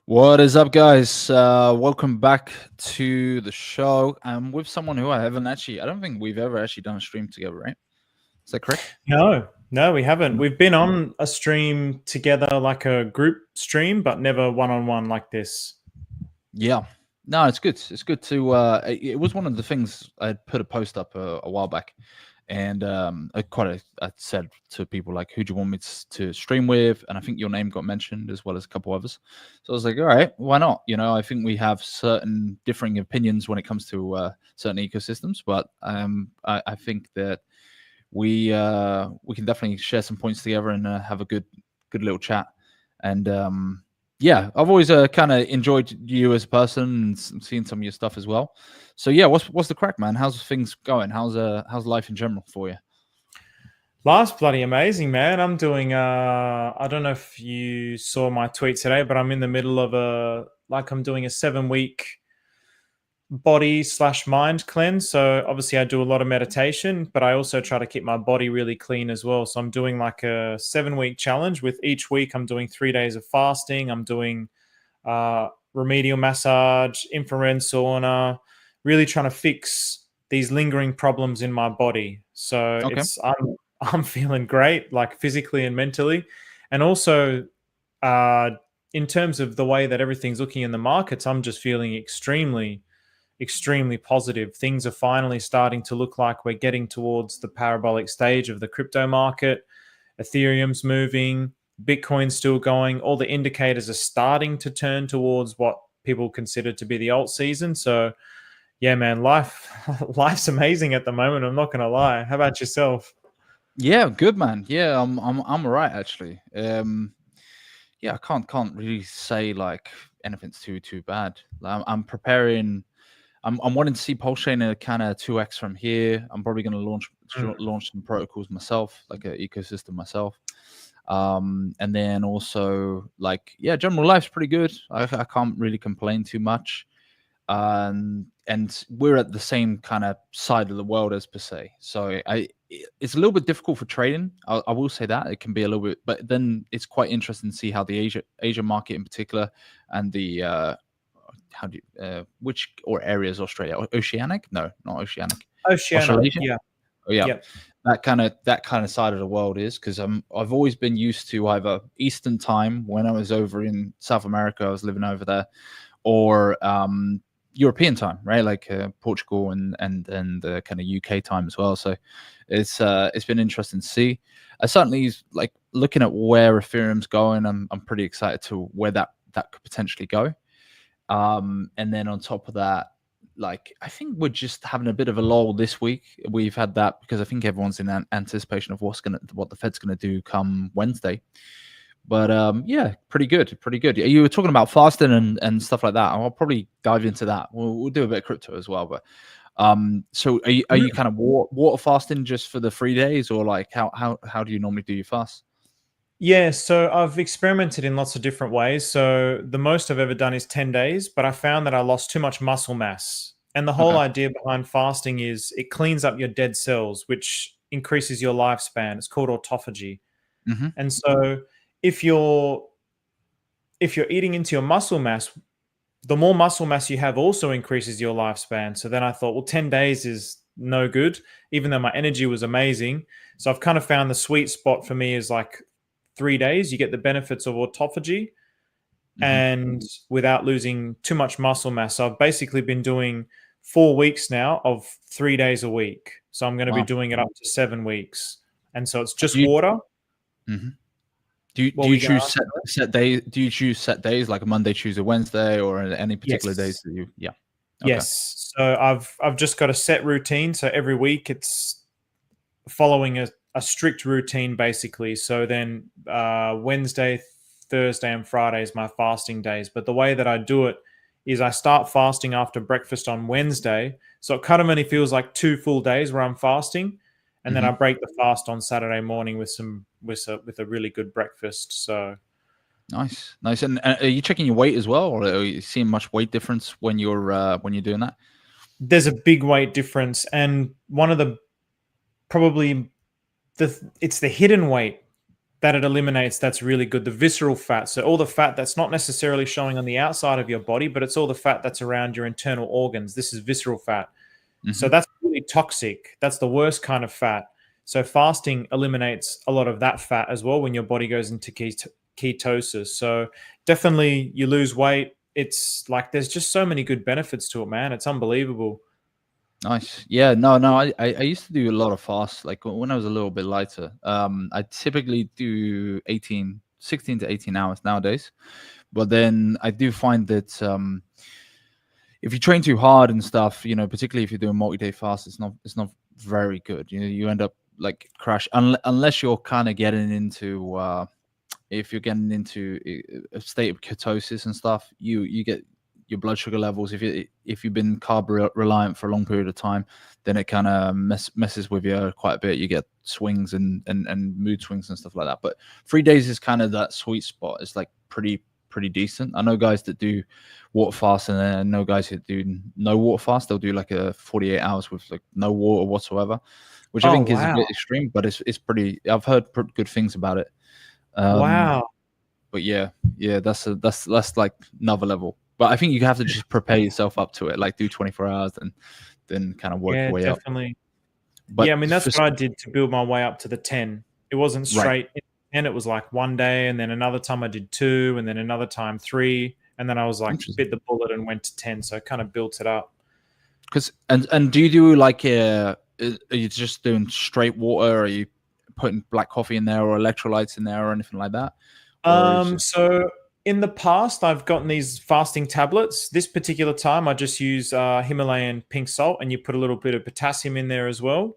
What is up, guys? Welcome back to the show. I'm with someone who I don't think we've ever actually done a stream together, right? Is that correct? No, we haven't. We've been on a stream together, like a group stream, but never one-on-one like this. Yeah. No, it's good. It's good to. It was one of the things I put a post up a while back, and I said to people like, "Who do you want me to stream with?" And I think your name got mentioned as well as a couple others. So I was like, "All right, why not?" I think we have certain differing opinions when it comes to certain ecosystems, but I think that we can definitely share some points together and have a good little chat. And yeah, I've always kind of enjoyed you as a person and seen some of your stuff as well. So yeah, what's the crack, man? How's things going? How's life in general for you? Life's bloody amazing, man. I'm doing. I don't know if you saw my tweet today, but I'm in the middle of I'm doing a 7-week body/mind cleanse. So obviously I do a lot of meditation, but I also try to keep my body really clean as well. So I'm doing like a 7-week challenge. With each week, I'm doing 3 days of fasting. I'm doing remedial massage, infrared sauna, really trying to fix these lingering problems in my body. So Okay. I'm feeling great, like physically and mentally, and also uh, in terms of the way that everything's looking in the markets, I'm just feeling extremely positive. Things are finally starting to look like we're getting towards the parabolic stage of the crypto market. Ethereum's moving, Bitcoin's still going. All the indicators are starting to turn towards what people consider to be the alt season. So, yeah, man, life's amazing at the moment. I'm not gonna lie. How about yourself? Yeah, good, man. Yeah, I'm all right actually. Yeah, I can't really say like anything's too bad. I'm preparing. I'm wanting to see Pulsechain a kind of 2x from here. I'm probably going to launch some protocols myself, like an ecosystem myself. And then also like, yeah, general life's pretty good. I can't really complain too much. And we're at the same kind of side of the world as per se. So it's a little bit difficult for trading. I will say that it can be a little bit, but then it's quite interesting to see how the Asia market in particular and the how do you, which or areas Australia? Oceanic? No, not oceanic. Oceania, Australasia? yeah, Oh yeah. yep. That kind of side of the world is because I've always been used to either Eastern time when I was over in South America, I was living over there, or European time, right? Like Portugal and the kind of UK time as well. So it's been interesting to see. I certainly like looking at where Ethereum's going. I'm pretty excited to where that could potentially go. And then on top of that, like I think we're just having a bit of a lull this week. We've had that because I think everyone's in anticipation of what the Fed's gonna do come Wednesday. But yeah, pretty good, pretty good. You were talking about fasting and stuff like that. I'll probably dive into that. We'll do a bit of crypto as well. But so are you kind of water fasting just for the 3 days, or like how do you normally do your fast? Yeah, so I've experimented in lots of different ways. So the most I've ever done is 10 days, but I found that I lost too much muscle mass. And the whole Okay. idea behind fasting is it cleans up your dead cells, which increases your lifespan. It's called autophagy. Mm-hmm. And so if you're if you're eating into your muscle mass, the more muscle mass you have also increases your lifespan. So then I thought, well, 10 days is no good, even though my energy was amazing. So I've kind of found the sweet spot for me is like 3 days. You get the benefits of autophagy Mm-hmm. and without losing too much muscle mass. So I've basically been doing 4 weeks now of 3 days a week. So I'm going to be Wow. doing it up to 7 weeks. And so it's Do just you, water. mhm. Do What you were you going to choose ask? set days? Do you choose set days like a Monday, Tuesday, Wednesday, or any particular days Yes. that you? Yeah. Okay. Yes. So I've just got a set routine. So every week it's following a strict routine basically. So then Wednesday, Thursday, and Friday is my fasting days. But the way that I do it is I start fasting after breakfast on Wednesday. So it kind of only feels like 2 full days where I'm fasting, and then Hmm. I break the fast on Saturday morning with a really good breakfast. So Nice, nice. And are you checking your weight as well, or are you seeing much weight difference when you're doing that? there's a big weight difference, and one of the probably it's the hidden weight. that it eliminates, that's really good. The visceral fat. So all the fat that's not necessarily showing on the outside of your body, but it's all the fat that's around your internal organs. This is visceral fat. So that's really toxic. That's the worst kind of fat. So fasting eliminates a lot of that fat as well when your body goes into ketosis. So definitely you lose weight. It's like there's just so many good benefits to it, man. It's unbelievable. Nice. Yeah, no, I used to do a lot of fasts, like when I was a little bit lighter. I typically do 16 to 18 hours nowadays. But then I do find that if you train too hard and stuff, particularly if you're doing multi-day fast, it's not very good. You end up like crash unless you're kind of getting into if you're getting into a state of ketosis and stuff, you get your blood sugar levels. If you've been carb reliant for a long period of time, then it kind of messes with you quite a bit. You get swings and mood swings and stuff like that. But 3 days is kind of that sweet spot. It's like pretty decent. I know guys that do water fast, and then I know guys that do no water fast. They'll do like a 48 hours with like no water whatsoever, which I think is a bit extreme, but it's pretty. I've heard good things about it. Wow. But yeah, that's like another level. But I think you have to just prepare yourself up to it, like do 24 hours and then kind of work your way definitely. up. But yeah, I mean, that's what I did to build my way up to the 10. It wasn't straight. And it was like one day, and then another time I did 2, and then another time 3. And then I was like, bit the bullet and went to 10. So I kind of built it up. And do you do like, are you just doing straight water? Or are you putting black coffee in there or electrolytes in there or anything like that? So in the past, I've gotten these fasting tablets. This particular time, I just use Himalayan pink salt, and you put a little bit of potassium in there as well.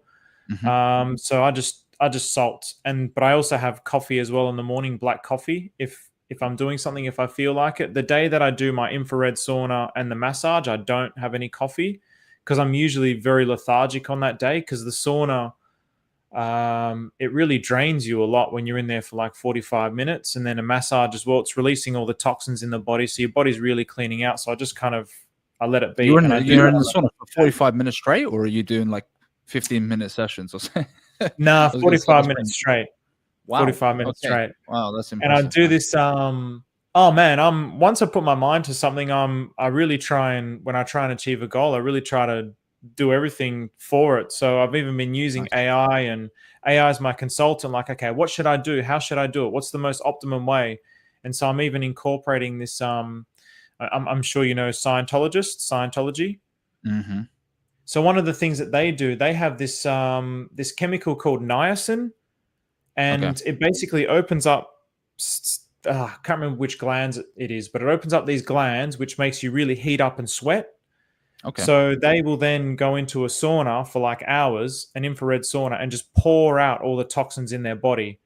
So I just salt, but I also have coffee as well in the morning, black coffee. If I'm doing something, if I feel like it. The day that I do my infrared sauna and the massage, I don't have any coffee because I'm usually very lethargic on that day, because the sauna, it really drains you a lot when you're in there for like 45 minutes. And then a massage as well, it's releasing all the toxins in the body. So your body's really cleaning out. So I just I let it be. You're in the sauna for 45 minutes straight, or are you doing like 15-minute sessions or something? Nah, 45 minutes straight. Wow. 45 minutes straight. Wow, that's impressive. And I do this, oh man, once I put my mind to something, I really try, and when I try and achieve a goal, I really try to do everything for it. So I've even been using AI, and AI is my consultant. Like, okay, what should I do? How should I do it? What's the most optimum way? And so I'm even incorporating this, I'm sure you know Scientology. So one of the things that they do, they have this this chemical called niacin, and it basically opens up, I can't remember which glands it is, but it opens up these glands, which makes you really heat up and sweat. So they will then go into a sauna for like hours, an infrared sauna, and just pour out all the toxins in their body.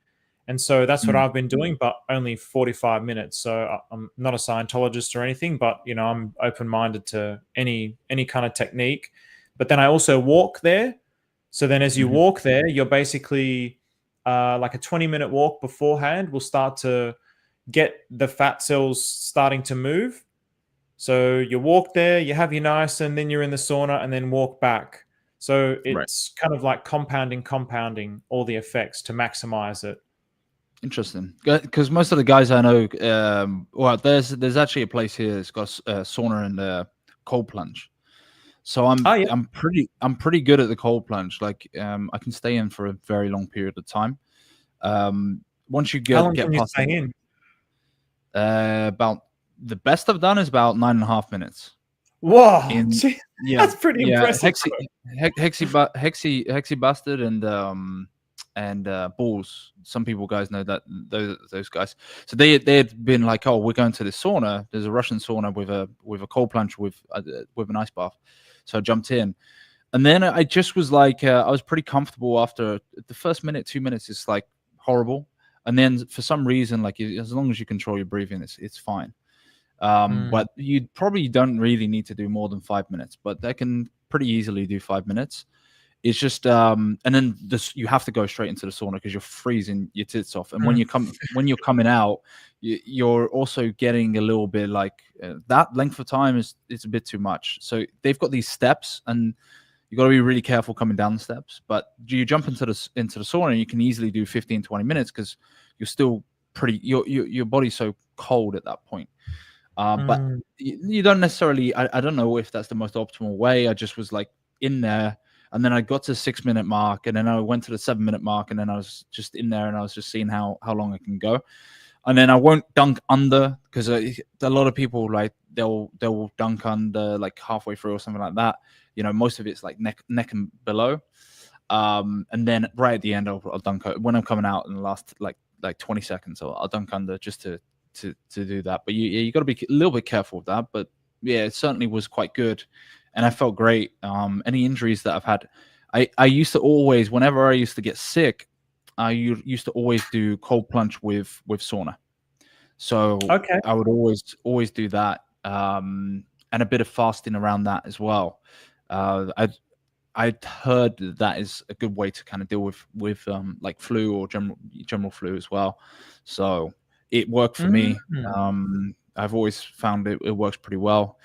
And so that's what I've been doing, but only 45 minutes. So I'm not a Scientologist or anything, but I'm open-minded to any kind of technique. But then I also walk there. So then as you walk there, you're basically like a 20-minute walk beforehand will start to get the fat cells starting to move. So you walk there, you have your niacin, then you're in the sauna, and then walk back. So it's kind of like compounding all the effects to maximize it. Interesting, because most of the guys I know, well, there's actually a place here that's got sauna and cold plunge. So I'm pretty good at the cold plunge. Like I can stay in for a very long period of time. Once you How long get can you past stay in? About the best I've done is about 9.5 minutes. Whoa, that's pretty impressive. Hexy Bastard and Balls. Some guys know that those guys. So they had been like, oh, we're going to the sauna. There's a Russian sauna with a cold plunge with an ice bath. So I jumped in, and then I just was like, I was pretty comfortable after the first 2 minutes. It's like horrible, and then for some reason, like as long as you control your breathing, it's fine. But you probably don't really need to do more than 5 minutes, but they can pretty easily do 5 minutes. It's just and then you have to go straight into the sauna because you're freezing your tits off, and when you're coming out, you're also getting a little bit like that length of time is a bit too much. So they've got these steps, and You got to be really careful coming down the steps. But you jump into the sauna, and you can easily do 15, 20 minutes because you're still your body's so cold at that point. But you don't necessarily. I don't know if that's the most optimal way. I just was like in there, and then I got to the 6 minute mark, and then I went to the 7 minute mark, and then I was just in there, and I was just seeing how long I can go. And then I won't dunk under because a lot of people like they'll dunk under like halfway through or something like that. You know, most of it's like neck and below. And then right at the end, I'll dunk when I'm coming out in the last like 20 seconds. I'll dunk under just to do that. But you got to be a little bit careful with that. But yeah, it certainly was quite good, and I felt great. Any injuries that I've had, I used to always, whenever I used to get sick, I used to always do cold plunge with sauna. So Okay. I would always do that, and a bit of fasting around that as well. I'd heard that is a good way to kind of deal with like flu or general flu as well. So it worked for me. I've always found it works pretty well.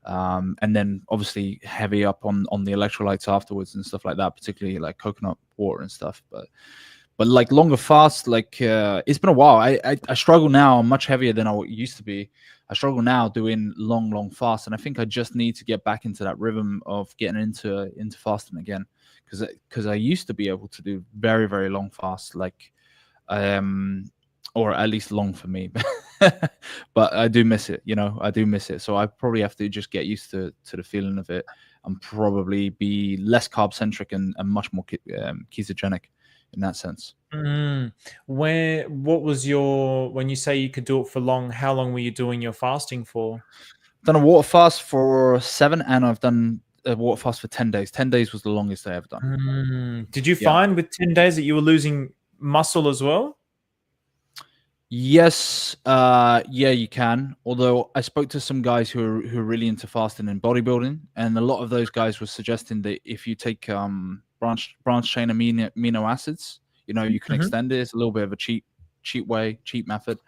And then obviously heavy up on the electrolytes afterwards and stuff like that, particularly like coconut water and stuff. But like longer fast, like it's been a while. I struggle now. I'm much heavier than I used to be. I struggle now doing long fast, and I think I just need to get back into that rhythm of getting into fasting again, because I used to be able to do very, very long fast, like or at least long for me. But I do miss it, I do miss it. So I probably have to just get used to the feeling of it, and probably be less carb centric and much more ketogenic in that sense. What was when you say you could do it for long, how long were you doing your fasting for? I've done a water fast for 7, and I've done a water fast for 10 days. 10 days was the longest I ever done. Did you find with 10 days that you were losing muscle as well? Yes, yeah, you can. Although I spoke to some guys who are really into fasting and bodybuilding, and a lot of those guys were suggesting that if you take branch chain amino acids, you can extend it. It's a little bit of a cheap method,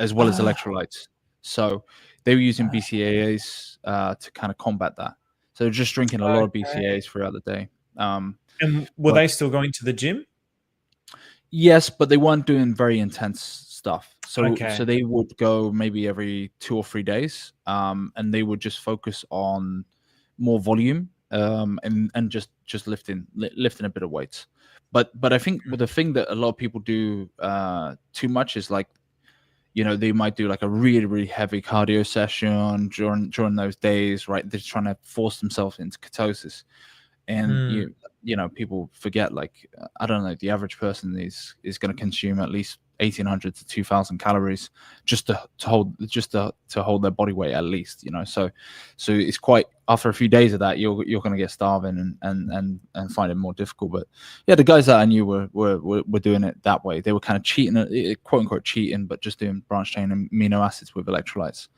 as well as electrolytes. So they were using BCAAs to kind of combat that. So they're just drinking a lot of BCAAs throughout the day. And were they still going to the gym? Yes, but they weren't doing very intense stuff. So they would go maybe every 2 or 3 days, and they would just focus on more volume, and just lifting a bit of weights. But I think the thing that a lot of people do too much is like, they might do like a really, really heavy cardio session during those days, right? They're trying to force themselves into ketosis, and people forget, like, I don't know, the average person is going to consume at least 1,800 to 2,000 calories just to hold their body weight at least, so it's quite, after a few days of that, you're going to get starving and find it more difficult. But yeah, the guys that I knew were doing it that way. They were kind of cheating, quote unquote cheating, but just doing branch chain amino acids with electrolytes,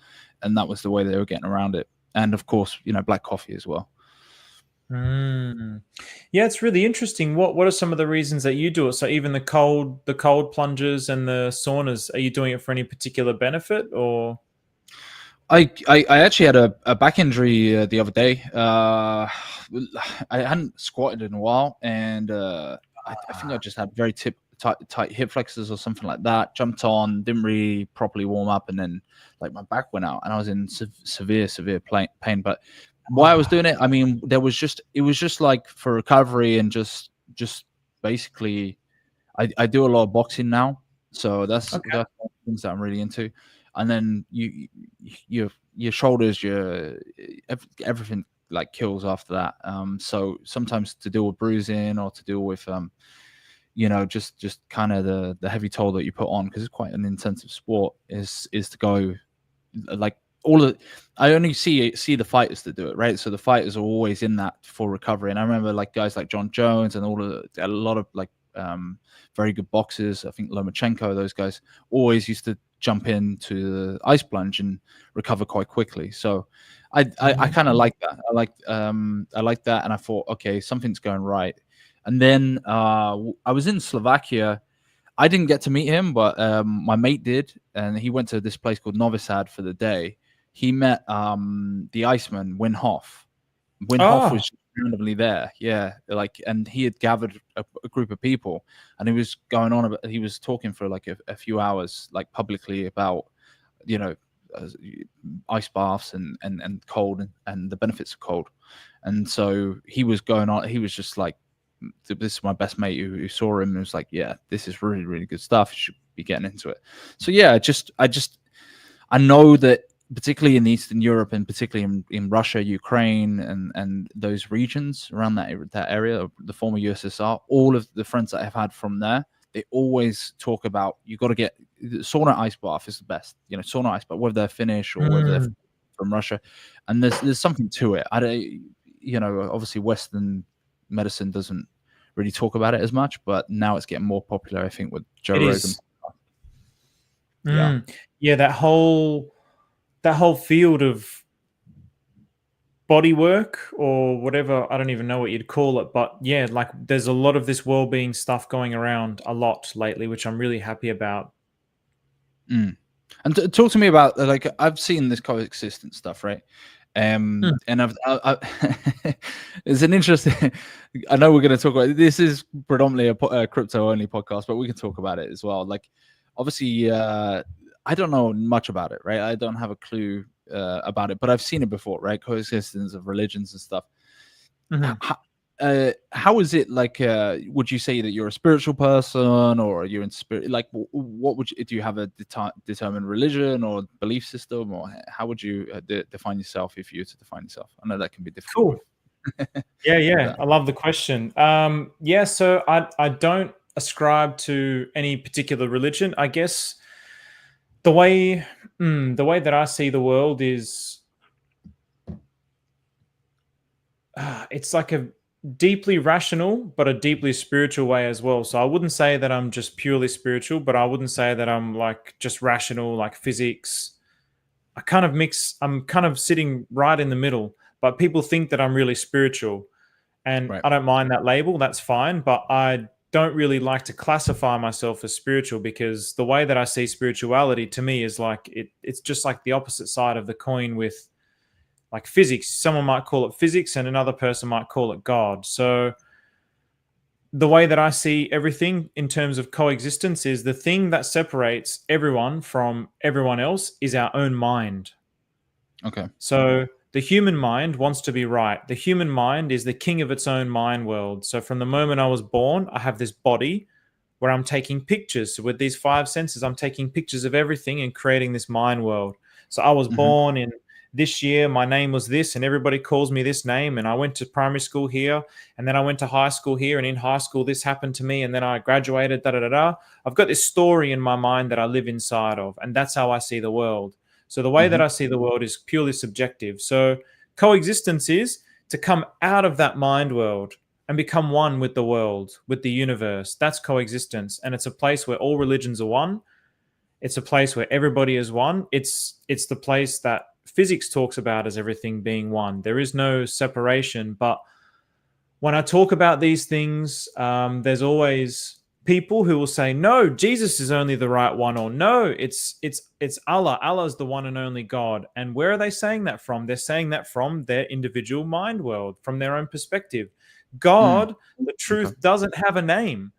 and that was the way they were getting around it. And of course, black coffee as well. Yeah, it's really interesting. What are some of the reasons that you do it? So even the cold plunges and the saunas, are you doing it for any particular benefit, or? I actually had a back injury the other day. I hadn't squatted in a while, and I think I just had very tight hip flexors or something like that. Jumped on, didn't really properly warm up, and then like my back went out, and I was in severe pain. But why I was doing it, I mean, it was just like for recovery, and just basically, I do a lot of boxing now, so that's one of the things that I'm really into. And then your shoulders, everything like kills after that. So sometimes to deal with bruising, or to deal with just kind of the heavy toll that you put on, because it's quite an intensive sport, is to go like I only see the fighters that do it, right? So the fighters are always in that for recovery. And I remember like guys like John Jones and a lot of like very good boxers, I think Lomachenko, those guys always used to jump into the ice plunge and recover quite quickly. So I kind of like that. I like that, and I thought, okay, something's going right. And then I was in Slovakia. I didn't get to meet him, but my mate did, and he went to this place called Novi Sad for the day. He met the Iceman, Wim Hof. Wim Hof was randomly there, yeah. Like, and he had gathered a group of people, and he was going on about. He was talking for like a few hours, like publicly about, you know, uh, ice baths and cold and the benefits of cold. And so he was going on. He was just like, this is my best mate who saw him and was like, yeah, this is really, really good stuff. You should be getting into it. So yeah, I know that particularly in Eastern Europe and particularly in Russia, Ukraine, and those regions around that area, the former USSR, all of the friends that I've had from there, they always talk about, you got to get sauna ice bath is the best. You know, sauna ice bath, whether they're Finnish or whether they're from Russia, and there's something to it. I don't, you know, obviously Western medicine doesn't really talk about it as much, but now it's getting more popular, I think, with Joe Rogan. Yeah, that whole field of body work or whatever, I don't even know what you'd call it, but yeah, like there's a lot of this well-being stuff going around a lot lately, which I'm really happy about. And talk to me about, like, I've seen this coexistence stuff, right? And I've it's an interesting. I know we're going to talk about this. Is predominantly a crypto only podcast, but we can talk about it as well. Like, obviously, I don't know much about it, right? I don't have a clue about it, but I've seen it before, right? Coexistence of religions and stuff. How is it, like, would you say that you're a spiritual person, or you're in spirit? Like, what would you, do you have a determined religion or belief system, or how would you define yourself if you were to define yourself? I know that can be difficult. Cool. Yeah. I love the question. Yeah, so I don't ascribe to any particular religion. I guess the way that I see the world is it's like a deeply rational but a deeply spiritual way as well. So I wouldn't say that I'm just purely spiritual, but I wouldn't say that I'm like just rational, like physics. I kind of mix. I'm kind of sitting right in the middle, but people think that I'm really spiritual, and Right. I don't mind that label. That's fine, but I don't really like to classify myself as spiritual, because the way that I see spirituality to me is like it's just like the opposite side of the coin with like physics. Someone might call it physics and another person might call it God. So the way that I see everything in terms of coexistence is the thing that separates everyone from everyone else is our own mind. Okay. So the human mind wants to be right. The human mind is the king of its own mind world. So from the moment I was born, I have this body where I'm taking pictures. So with these 5 senses, I'm taking pictures of everything and creating this mind world. So I was born in this year, my name was this, and everybody calls me this name. And I went to primary school here, and then I went to high school here, and in high school, this happened to me, and then I graduated, I've got this story in my mind that I live inside of, and that's how I see the world. So the way that I see the world is purely subjective. So coexistence is to come out of that mind world and become one with the world, with the universe. That's coexistence. And it's a place where all religions are one. It's a place where everybody is one. It's the place that physics talks about as everything being one. There is no separation. But when I talk about these things, there's always people who will say, no, Jesus is only the right one, or no, it's Allah. Allah is the one and only God. And where are they saying that from? They're saying that from their individual mind world, from their own perspective. God, the truth, doesn't have a name.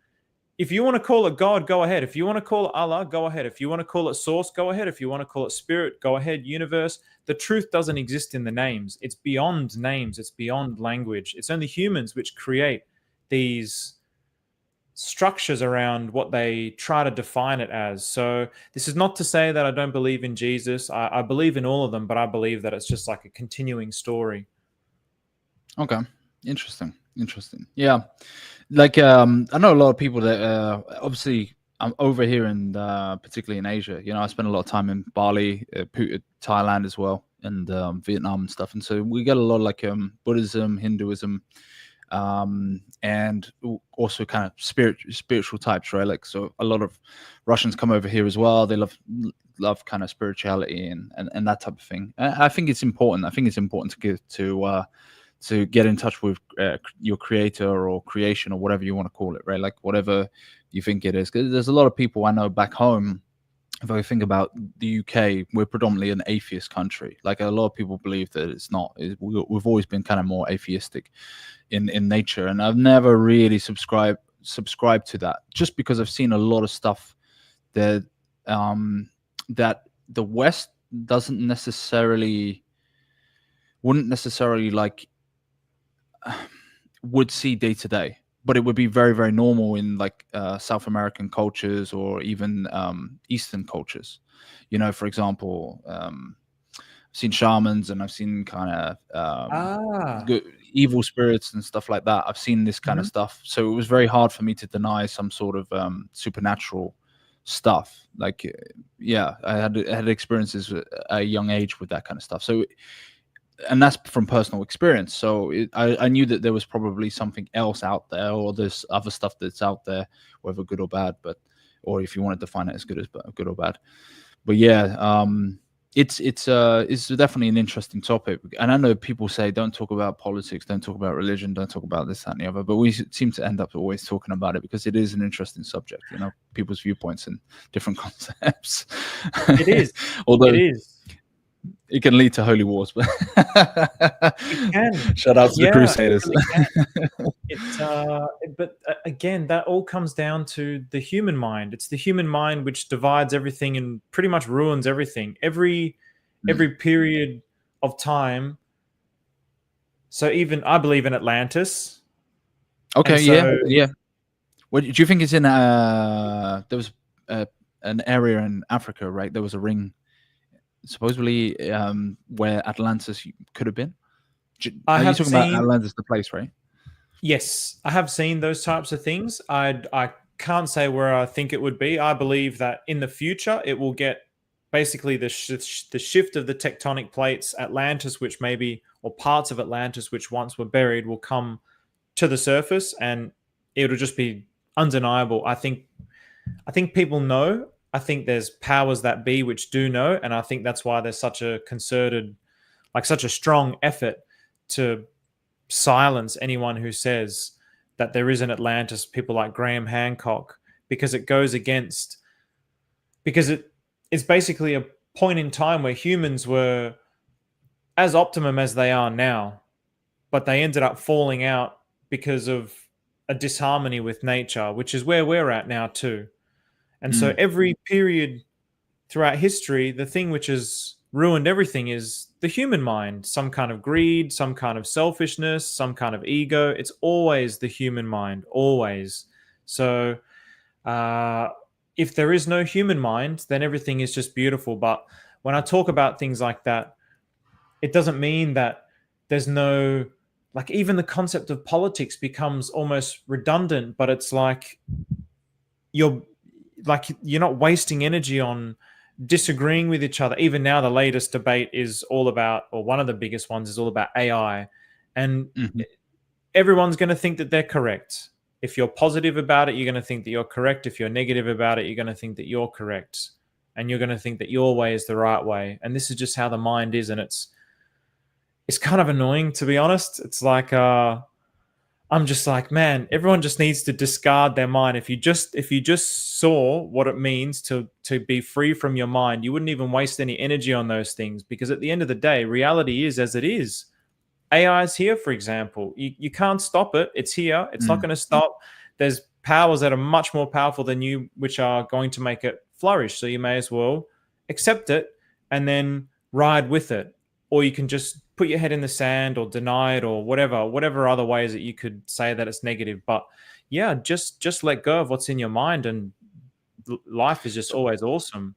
If you want to call it God, go ahead. If you want to call it Allah, go ahead. If you want to call it source, go ahead. If you want to call it spirit, go ahead. Universe. The truth doesn't exist in the names. It's beyond names. It's beyond language. It's only humans which create these structures around what they try to define it as. So this is not to say that I don't believe in Jesus. I believe in all of them, but I believe that it's just like a continuing story. Okay. Interesting. Yeah. Like, I know a lot of people that obviously I'm over here, and particularly in Asia. You know, I spend a lot of time in Bali, Thailand as well, and Vietnam and stuff. And so we get a lot of like Buddhism, Hinduism, and also kind of spiritual types, right? Like, so a lot of Russians come over here as well. They love kind of spirituality and that type of thing. I think it's important. I think it's important to get in touch with your creator or creation or whatever you want to call it, right? Like whatever you think it is. Because there's a lot of people I know back home if I think about the UK, we're predominantly an atheist country. Like a lot of people believe that it's not. We've always been kind of more atheistic in nature, and I've never really subscribed to that, just because I've seen a lot of stuff that that the West wouldn't necessarily like would see day to day, but it would be very, very normal in like South American cultures or even Eastern cultures. You know, for example, I've seen shamans, and I've seen kind of evil spirits and stuff like that. I've seen this kind of stuff, so it was very hard for me to deny some sort of supernatural stuff. Like, yeah, I had experiences at a young age with that kind of stuff. So, and that's from personal experience. So I knew that there was probably something else out there, or there's other stuff that's out there, whether good or bad, or if you want to define it as good or bad. But yeah, it's definitely an interesting topic. And I know people say, don't talk about politics, don't talk about religion, don't talk about this, that, and the other. But we seem to end up always talking about it because it is an interesting subject, you know, people's viewpoints and different concepts. It is. Although it is. It can lead to holy wars, but it can. Shout out to the Crusaders. But again, that all comes down to the human mind. It's the human mind which divides everything and pretty much ruins everything. Every period of time. So even I believe in Atlantis. Okay, yeah. What do you think is in? There was an area in Africa, right? There was a ring, supposedly, where Atlantis could have been. Are you talking about Atlantis, the place, right? Yes, I have seen those types of things. I can't say where I think it would be. I believe that in the future it will get basically the shift of the tectonic plates. Atlantis, which maybe, or parts of Atlantis which once were buried, will come to the surface, and it'll just be undeniable. I think people know. I think there's powers that be which do know, and I think that's why there's such a concerted, like such a strong effort to silence anyone who says that there is an Atlantis, people like Graham Hancock, because it goes against, because it's basically a point in time where humans were as optimum as they are now, but they ended up falling out because of a disharmony with nature, which is where we're at now too. And so every period throughout history, the thing which has ruined everything is the human mind. Some kind of greed, some kind of selfishness, some kind of ego. It's always the human mind, always. So if there is no human mind, then everything is just beautiful. But when I talk about things like that, it doesn't mean that there's no, like, even the concept of politics becomes almost redundant, but it's like you're not wasting energy on disagreeing with each other. Even now, the latest debate is all about, or one of the biggest ones is all about AI. And everyone's going to think that they're correct. If you're positive about it, you're going to think that you're correct. If you're negative about it, you're going to think that you're correct. And you're going to think that your way is the right way. And this is just how the mind is. And it's kind of annoying, to be honest. It's like, I'm just like, man, everyone just needs to discard their mind. If you just saw what it means to be free from your mind, you wouldn't even waste any energy on those things, because at the end of the day, reality is as it is. AI is here, for example. You can't stop it. It's here. It's not going to stop. There's powers that are much more powerful than you, which are going to make it flourish. So you may as well accept it and then ride with it. Or you can just put your head in the sand or deny it, or whatever other ways that you could say that it's negative. But yeah, just let go of what's in your mind, and life is just always awesome.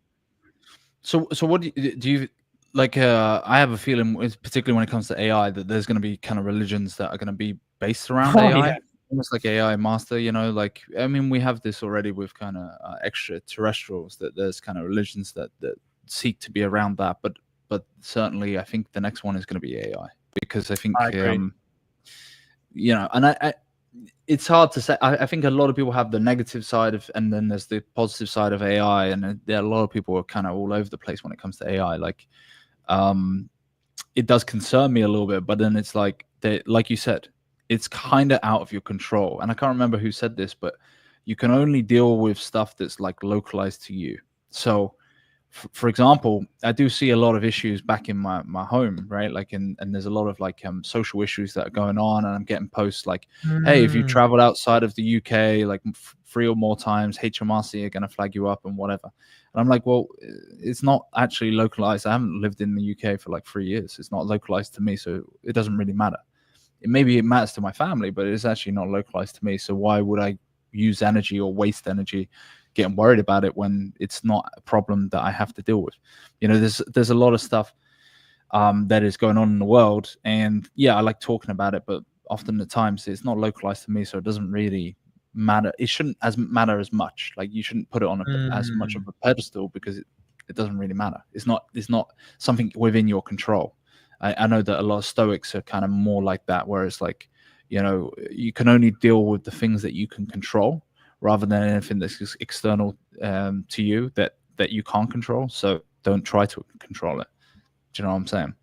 So what do you like? I have a feeling, particularly when it comes to AI, that there's going to be kind of religions that are going to be based around AI. Yeah. Almost like AI master, you know, like, I mean, we have this already with kind of extraterrestrials, that there's kind of religions that seek to be around that. But certainly I think the next one is going to be AI, because I think, you know, and I it's hard to say. I think a lot of people have the negative side of, and then there's the positive side of AI. And there are a lot of people are kind of all over the place when it comes to AI. Like, it does concern me a little bit, but then it's like, like you said, it's kind of out of your control. And I can't remember who said this, but you can only deal with stuff that's like localized to you. So for example, I do see a lot of issues back in my home, right? Like, and there's a lot of like social issues that are going on, and I'm getting posts like, "Hey, if you Mm. traveled outside of the UK like 3 or more times, HMRC are going to flag you up and whatever." And I'm like, well, it's not actually localized. I haven't lived in the UK for like 3 years. It's not localized to me, so it doesn't really matter. Maybe it matters to my family, but it's actually not localized to me. So why would I use energy or waste energy getting worried about it when it's not a problem that I have to deal with? You know, there's a lot of stuff that is going on in the world, and yeah, I like talking about it, but often at times it's not localized to me, so it doesn't really matter. It shouldn't matter as much. Like, you shouldn't put it on as much of Mm. a pedestal, because it doesn't really matter. It's not something within your control. I know that a lot of Stoics are kind of more like that, where it's like, you know, you can only deal with the things that you can control, rather than anything that's external to you that you can't control. So don't try to control it. Do you know what I'm saying?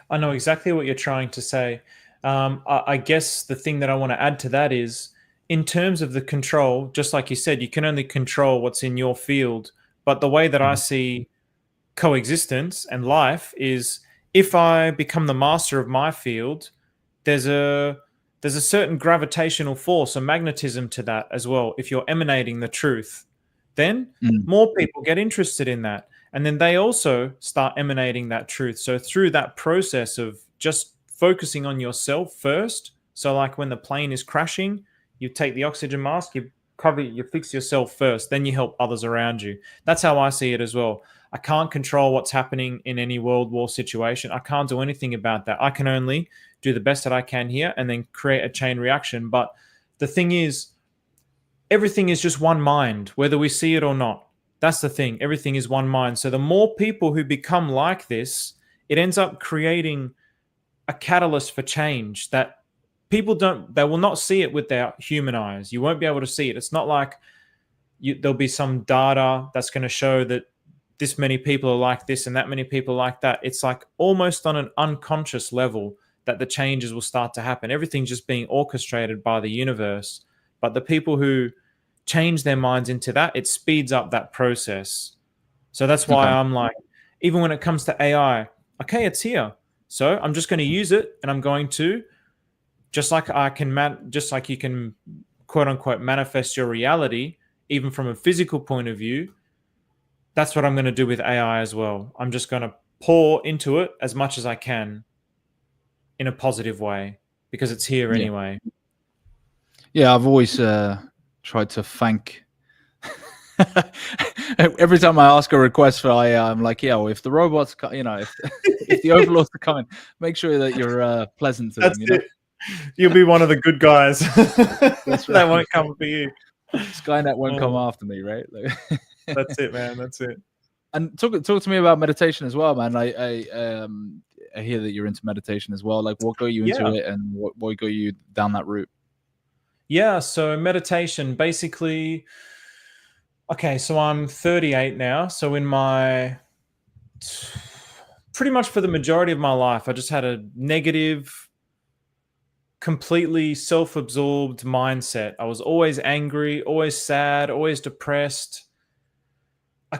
I know exactly what you're trying to say. I guess the thing that I want to add to that is, in terms of the control, just like you said, you can only control what's in your field. But the way that I Mhm. see coexistence and life is, if I become the master of my field, there's a certain gravitational force, a magnetism to that as well. If you're emanating the truth, then Mm. more people get interested in that, and then they also start emanating that truth. So through that process of just focusing on yourself first, so like when the plane is crashing, you take the oxygen mask, you fix yourself first, then you help others around you. That's how I see it as well. I can't control what's happening in any world war situation. I can't do anything about that. I can only do the best that I can here and then create a chain reaction. But the thing is, everything is just one mind, whether we see it or not. That's the thing. Everything is one mind. So the more people who become like this, it ends up creating a catalyst for change that they will not see it with their human eyes. You won't be able to see it. It's not like there'll be some data that's going to show that this many people are like this and that many people are like that. It's like almost on an unconscious level that the changes will start to happen. Everything's just being orchestrated by the universe. But the people who change their minds into that, it speeds up that process. So that's why Okay. I'm like, even when it comes to AI, okay, it's here. So I'm just going to use it, and I'm going to, just like just like you can quote unquote manifest your reality, even from a physical point of view. That's what I'm going to do with AI as well. I'm just going to pour into it as much as I can in a positive way, because it's here Yeah. anyway. Yeah. I've always tried to thank. Every time I ask a request for AI, I'm like, yeah, well, if the robots, if if the overlords are coming, make sure that you're pleasant to That's them. it. You'll be one of the good guys. That's That right. won't come for you. Skynet won't come Oh, after me, right? that's it, man. That's it. And talk to me about meditation as well, man. I hear that you're into meditation as well. Like, what got you into Yeah. it, and what got you down that route? Yeah. So meditation, basically, okay, so I'm 38 now. So in my pretty much for the majority of my life, I just had a negative, completely self-absorbed mindset. I was always angry, always sad, always depressed. I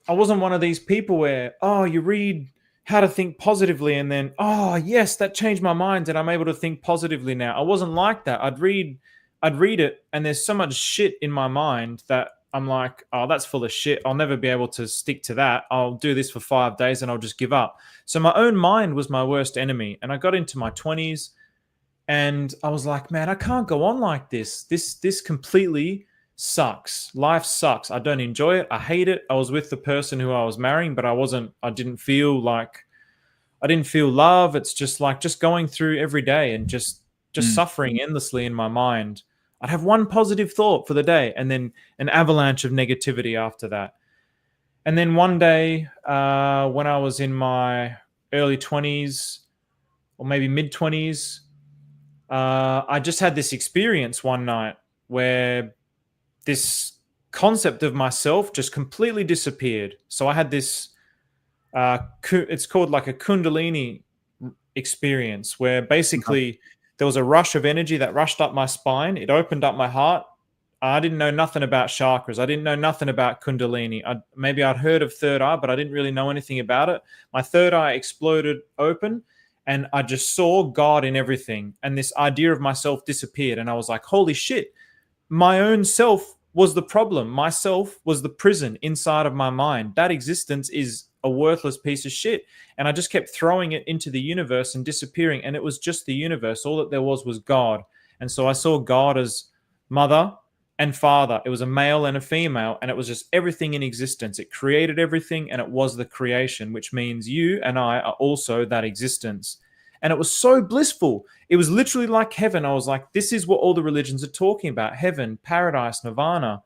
wasn't one of these people where, oh, you read how to think positively and then, oh, yes, that changed my mind and I'm able to think positively now. I wasn't like that. I'd read it and there's so much shit in my mind that I'm like, oh, that's full of shit. I'll never be able to stick to that. I'll do this for 5 days and I'll just give up. So my own mind was my worst enemy. And I got into my 20s and I was like, man, I can't go on like this. This completely sucks. Life sucks. I don't enjoy it. I hate it. I was with the person who I was marrying, but I didn't feel like I didn't feel love. It's just like just going through every day and just Mm. suffering endlessly in my mind. I'd have one positive thought for the day and then an avalanche of negativity after that. And then one day, when I was in my early 20s or maybe mid 20s, I just had this experience one night where this concept of myself just completely disappeared. So I had this, it's called like a Kundalini experience, where Okay. basically there was a rush of energy that rushed up my spine. It opened up my heart. I didn't know nothing about chakras. I didn't know nothing about Kundalini. Maybe I'd heard of third eye, but I didn't really know anything about it. My third eye exploded open and I just saw God in everything. And this idea of myself disappeared. And I was like, holy shit, my own self was the problem. Myself was the prison inside of my mind. That existence is a worthless piece of shit. And I just kept throwing it into the universe and disappearing. And it was just the universe. All that there was God. And so I saw God as mother and father. It was a male and a female, and it was just everything in existence. It created everything, and it was the creation, which means you and I are also that existence. And it was so blissful. It was literally like heaven. I was like, this is what all the religions are talking about: heaven, paradise, nirvana.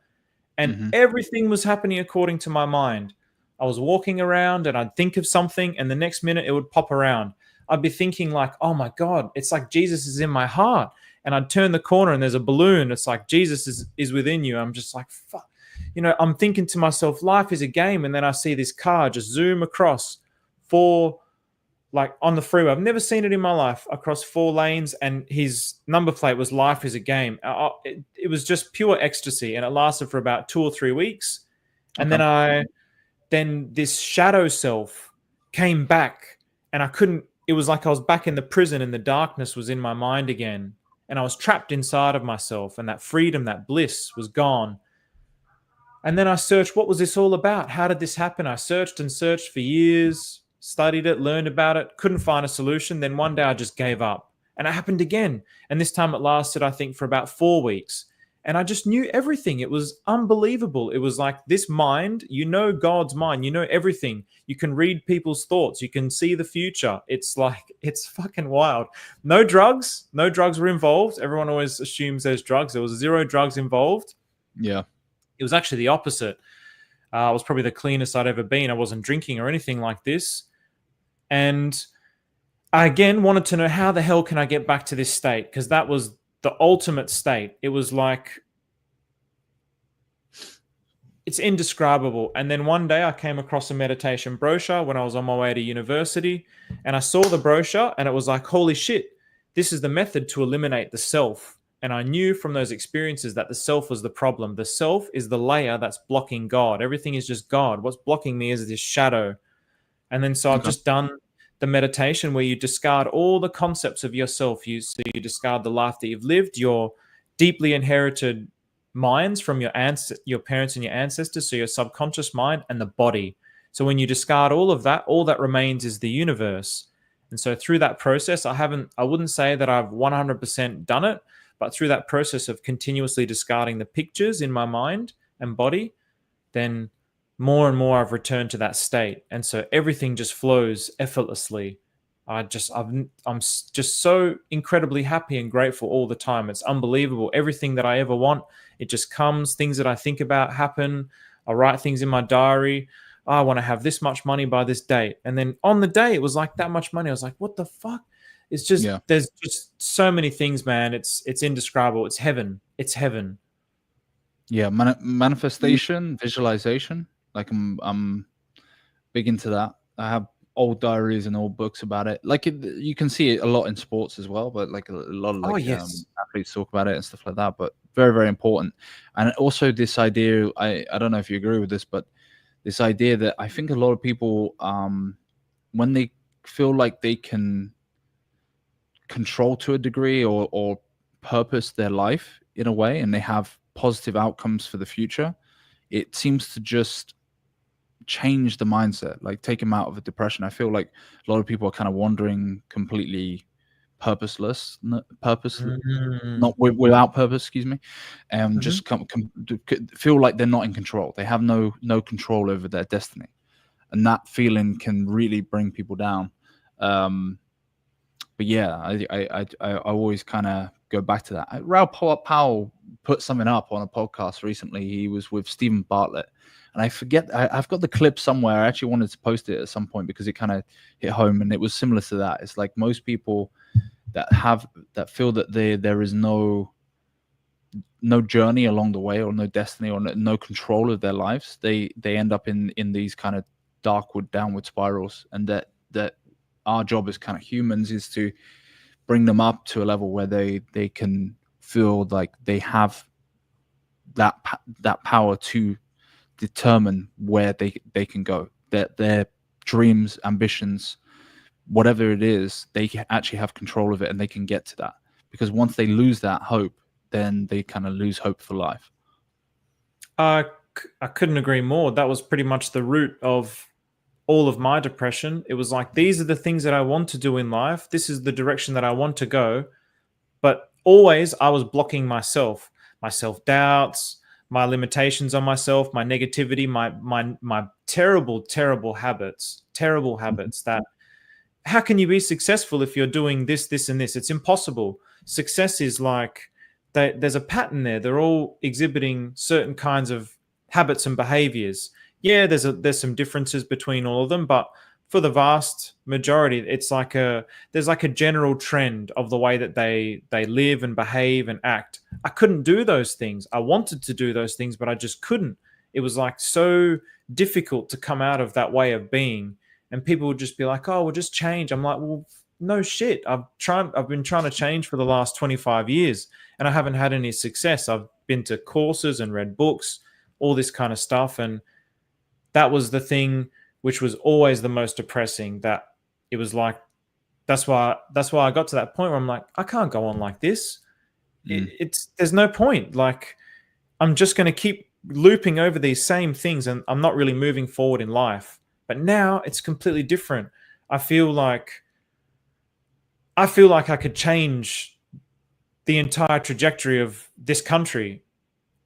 And everything was happening according to my mind. I was walking around and I'd think of something, and the next minute it would pop around. I'd be thinking like, oh my God, it's like Jesus is in my heart. And I'd turn the corner and there's a balloon. It's like Jesus is within you. I'm just like, fuck. You know, I'm thinking to myself, life is a game. And then I see this car just zoom across like on the freeway. I've never seen it in my life, across 4 lanes. And his number plate was life is a game. It was just pure ecstasy. And it lasted for about 2 or 3 weeks. And then this shadow self came back, and it was like I was back in the prison and the darkness was in my mind again. And I was trapped inside of myself, and that freedom, that bliss was gone. And then I searched, what was this all about? How did this happen? I searched and searched for years, studied it, learned about it, couldn't find a solution. Then one day I just gave up, and it happened again. And this time it lasted, I think, for about 4 weeks. And I just knew everything. It was unbelievable. It was like this mind, you know God's mind, you know everything. You can read people's thoughts. You can see the future. It's like, it's fucking wild. No drugs were involved. Everyone always assumes there's drugs. There was 0 drugs involved. Yeah. It was actually the opposite. I was probably the cleanest I'd ever been. I wasn't drinking or anything like this. And I again wanted to know, how the hell can I get back to this state? Because that was the ultimate state. It was like, it's indescribable. And then one day I came across a meditation brochure when I was on my way to university, and I saw the brochure and it was like, holy shit, this is the method to eliminate the self. And I knew from those experiences that the self was the problem. The self is the layer that's blocking God. Everything is just God. What's blocking me is this shadow. And then so I've just done the meditation where you discard all the concepts of yourself. You discard the life that you've lived, your deeply inherited minds from your parents and your ancestors, so your subconscious mind and the body. So when you discard all of that, all that remains is the universe. And so through that process, I wouldn't say that I've 100% done it, but through that process of continuously discarding the pictures in my mind and body, then more and more I've returned to that state. And so everything just flows effortlessly. I'm just so incredibly happy and grateful all the time. It's unbelievable. Everything that I ever want, it just comes. Things that I think about happen. I write things in my diary. Oh, I want to have this much money by this date. And then on the day, it was like that much money. I was like, what the fuck? It's just, There's just so many things, man. It's indescribable. It's heaven. It's heaven. Yeah. Manifestation, visualization. Like I'm big into that. I have old diaries and old books about it. Like you can see it a lot in sports as well, but like a lot of athletes talk about it and stuff like that. But very, very important. And also this idea, I don't know if you agree with this, but this idea that I think a lot of people, when they feel like they can control to a degree or purpose their life in a way, and they have positive outcomes for the future, it seems to just change the mindset, like take them out of a depression. I feel like a lot of people are kind of wandering completely not without purpose, excuse me, and just feel like they're not in control. They have no control over their destiny, and that feeling can really bring people down. But yeah, I always kind of go back to that. Raoul Powell put something up on a podcast recently. He was with Stephen Bartlett, and I forget, I've got the clip somewhere. I actually wanted to post it at some point because it kind of hit home, and it was similar to that. It's like most people that feel that there is no journey along the way, or no destiny, or no control of their lives. They end up in these kind of downward spirals, and that our job as kind of humans is to bring them up to a level where they can feel like they have that power to determine where they can go, their dreams, ambitions, whatever it is, they actually have control of it and they can get to that. Because once they lose that hope, then they kind of lose hope for life. I couldn't agree more. That was pretty much the root of all of my depression. It was like, these are the things that I want to do in life. This is the direction that I want to go. But always I was blocking myself, my self-doubts, my limitations on myself, my negativity, my terrible habits that, how can you be successful if you're doing this, this, and this? It's impossible. Success is like, there's a pattern there. They're all exhibiting certain kinds of habits and behaviors. Yeah, there's some differences between all of them, but for the vast majority, it's like there's like a general trend of the way that they live and behave and act. I couldn't do those things. I wanted to do those things, but I just couldn't. It was like so difficult to come out of that way of being. And people would just be like, "Oh, we'll just change." I'm like, "Well, no shit. I've been trying to change for the last 25 years, and I haven't had any success. I've been to courses and read books, all this kind of stuff, and that was the thing which was always the most depressing. That it was like, that's why I got to that point where I'm like, I can't go on like this. There's no point. Like, I'm just going to keep looping over these same things, and I'm not really moving forward in life. But now it's completely different. I feel like I could change the entire trajectory of this country.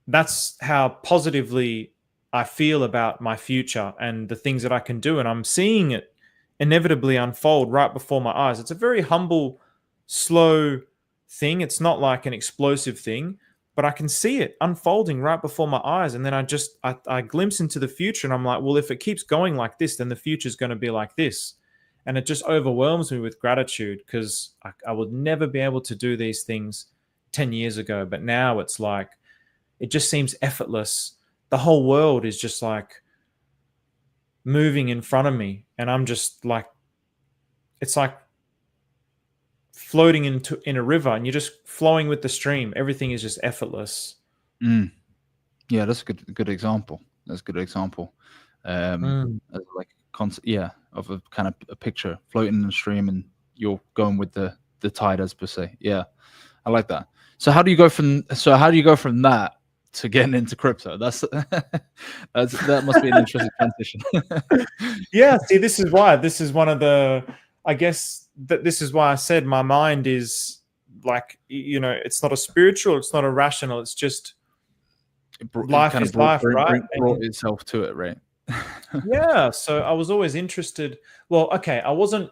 That's how positively I feel about my future and the things that I can do. And I'm seeing it inevitably unfold right before my eyes. It's a very humble, slow thing. It's not like an explosive thing, but I can see it unfolding right before my eyes. And then I glimpse into the future, and I'm like, well, if it keeps going like this, then the future is going to be like this. And it just overwhelms me with gratitude, because I would never be able to do these things 10 years ago. But now it's like, it just seems effortless. The whole world is just like moving in front of me. And I'm just like, it's like floating in a river, and you're just flowing with the stream. Everything is just effortless. Yeah, that's a good example. That's a good example. Like of a kind of a picture floating in the stream, and you're going with the tide, as per se. Yeah, I like that. So how do you go from that to getting into crypto? That must be an interesting transition. Yeah, see, this is one of the, I guess that this is why I said my mind is like, it's not a spiritual, it's not a rational, it's just life is life, right? Brought itself to it, right? Yeah, so I was always interested. Well, okay, I wasn't,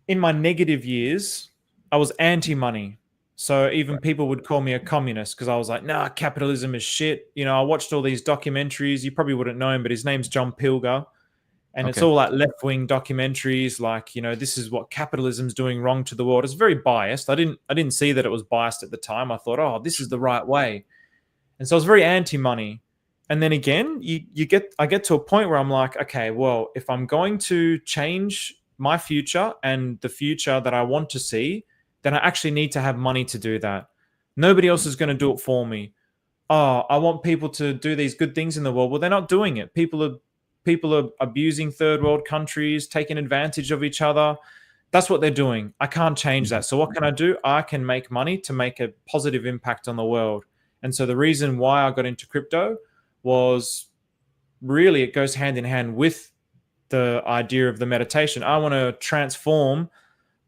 in my negative years, I was anti-money. So even people would call me a communist, because I was like, nah, capitalism is shit. I watched all these documentaries. You probably wouldn't know him, but his name's John Pilger. And it's all like left-wing documentaries, like, this is what capitalism's doing wrong to the world. It's very biased. I didn't see that it was biased at the time. I thought, oh, this is the right way. And so I was very anti-money. And then again, I get to a point where I'm like, okay, well, if I'm going to change my future and the future that I want to see, then I actually need to have money to do that. Nobody else is going to do it for me. Oh, I want people to do these good things in the world. Well, they're not doing it. People are abusing third world countries, taking advantage of each other. That's what they're doing. I can't change that. So what can I do? I can make money to make a positive impact on the world. And so the reason why I got into crypto was, really, it goes hand in hand with the idea of the meditation. I want to transform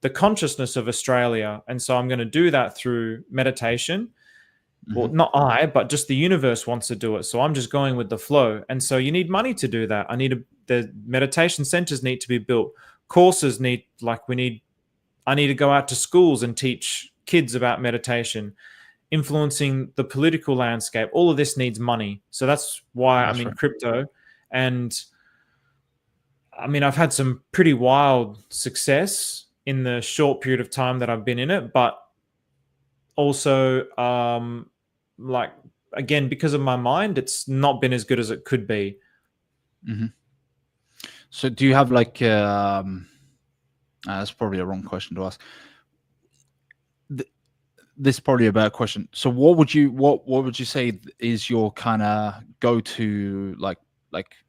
the consciousness of Australia. And so I'm going to do that through meditation. Well, not I, but just the universe wants to do it. So I'm just going with the flow. And so you need money to do that. The meditation centers need to be built. Courses I need to go out to schools and teach kids about meditation, influencing the political landscape. All of this needs money. So that's why I'm in crypto. And I mean, I've had some pretty wild success in the short period of time that I've been in it, but also, like, again, because of my mind, it's not been as good as it could be. So do you have like, that's probably a wrong question to ask. this is probably a better question. So what would you say is your kind of go-to, like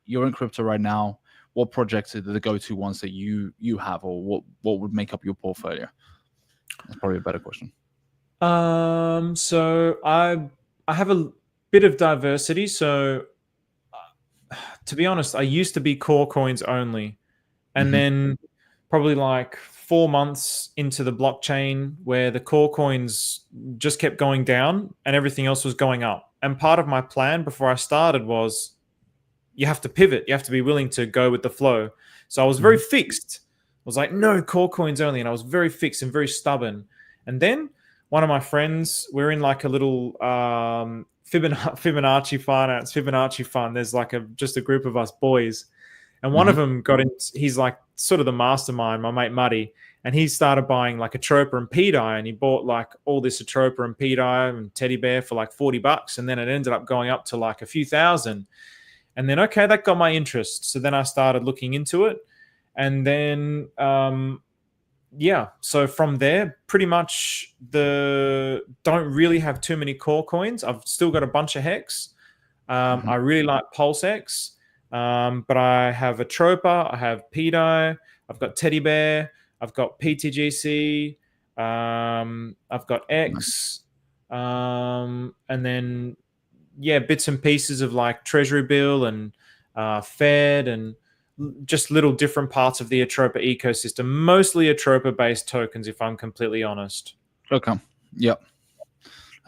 you're in crypto right now? What projects are the go-to ones that you have, or what would make up your portfolio? That's probably a better question. So I have a bit of diversity. So to be honest, I used to be core coins only, and then probably like 4 months into the blockchain, where the core coins just kept going down and everything else was going up. And part of my plan before I started was you have to pivot. You have to be willing to go with the flow. So I was very fixed. I was like, no, core coins only. And I was very fixed and very stubborn. And then one of my friends, we're in like a little Fibonacci finance, Fibonacci fund. There's like just a group of us boys. And one of them got in, he's like sort of the mastermind, my mate Muddy. And he started buying like Atropa and P-Dye, and he bought like all this Atropa and P-Dye and teddy bear for like $40. And then it ended up going up to like a few thousand. And then, okay, that got my interest. So then I started looking into it. And then, so from there, pretty much don't really have too many core coins. I've still got a bunch of Hex. I really like Pulsex. But I have Atropa, I have P-Dye, I've got Teddy Bear, I've got PTGC, I've got X, and then bits and pieces of like Treasury Bill and Fed and just little different parts of the Atropa ecosystem, mostly Atropa-based tokens, if I'm completely honest. Okay. Yep.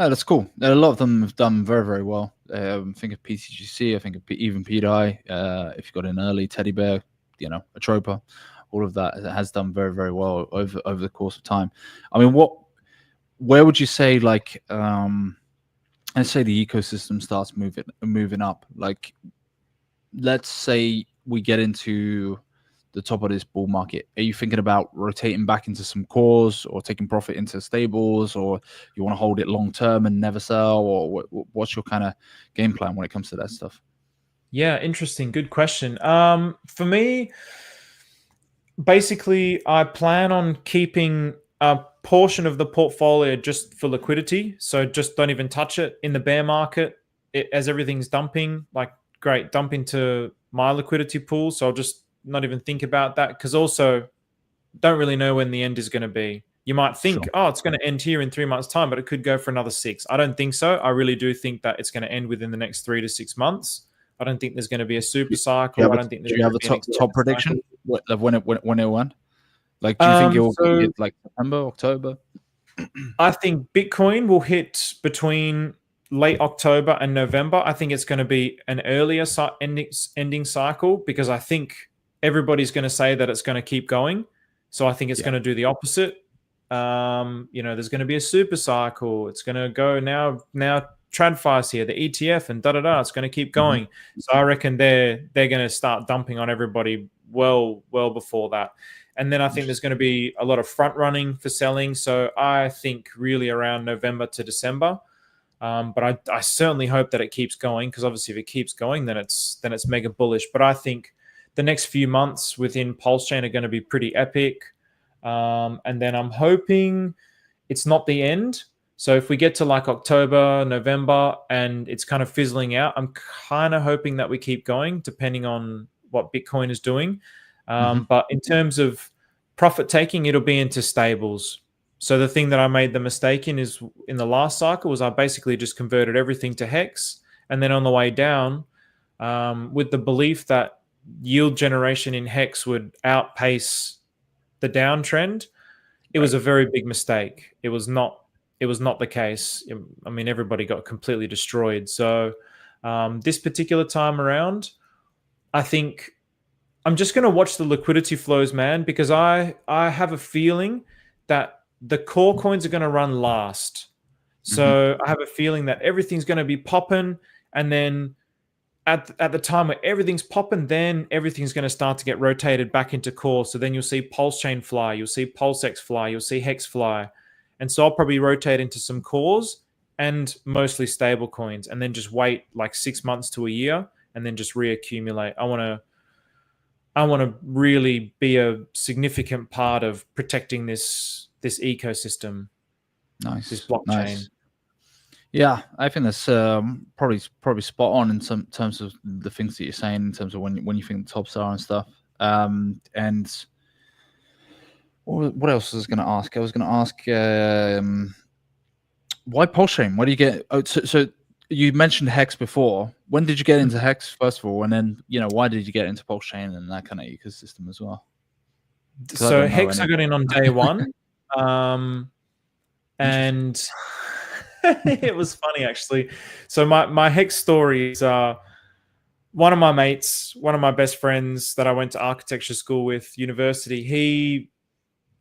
Oh, that's cool. A lot of them have done very, very well. Think of PTGC. I think of even P-Dye. If you got an early Teddy Bear, Atropa, all of that has done very, very well over the course of time. I mean, where would you say, like, let's say the ecosystem starts moving up. Like, let's say we get into the top of this bull market. Are you thinking about rotating back into some cores, or taking profit into stables, or you want to hold it long term and never sell, or what's your kind of game plan when it comes to that stuff? Yeah, interesting. Good question. For me, basically, I plan on keeping a portion of the portfolio just for liquidity. So just don't even touch it in the bear market. As everything's dumping, like, great, dump into my liquidity pool. So I'll just not even think about that, because also don't really know when the end is going to be. You might think, oh, it's going to end here in 3 months' time, but it could go for another 6. I don't think so. I really do think that it's going to end within the next 3 to 6 months. I don't think there's going to be a super cycle. I don't think. Do you have a top prediction when it will end? Like, do you think it will be like September, October? I think Bitcoin will hit between late October and November. I think it's going to be an earlier ending cycle, because I think everybody's going to say that it's going to keep going. So I think it's going to do the opposite. There's going to be a super cycle. It's going to go now TradFi's here, the ETF, and It's going to keep going. So I reckon they're going to start dumping on everybody well before that. And then I think there's going to be a lot of front running for selling. So I think really around November to December. But I certainly hope that it keeps going, because obviously if it keeps going, then it's mega bullish. But I think the next few months within Pulsechain are going to be pretty epic. And then I'm hoping it's not the end. So if we get to like October, November, and it's kind of fizzling out, I'm kind of hoping that we keep going, depending on what Bitcoin is doing. But in terms of profit taking, it'll be into stables. So the thing that I made the mistake in is in the last cycle was I basically just converted everything to Hex. And then on the way down, with the belief that yield generation in Hex would outpace the downtrend, it was a very big mistake. It was not the case. I mean, everybody got completely destroyed. So this particular time around, I think I'm just going to watch the liquidity flows, man, because I have a feeling that the core coins are going to run last. So I have a feeling that everything's going to be popping, and then at the time where everything's popping, then everything's going to start to get rotated back into core. So then you'll see Pulsechain fly, you'll see Pulsex fly, you'll see Hex fly. And so I'll probably rotate into some cores and mostly stable coins, and then just wait like 6 months to a year and then just reaccumulate. I want to really be a significant part of protecting this ecosystem. this Nice, blockchain. nice. Yeah, I think that's probably spot on in some terms of the things that you're saying in terms of when you think the tops are and stuff. And what else was I going to ask? I was going to ask why Pulsechain? Why do you get? Oh, so you mentioned Hex before. When did you get into Hex first of all, and then why did you get into Pulsechain and that kind of ecosystem as well? So Hex, I got in on day one, and it was funny actually. So my Hex story is one of my mates, one of my best friends that I went to architecture school with, university.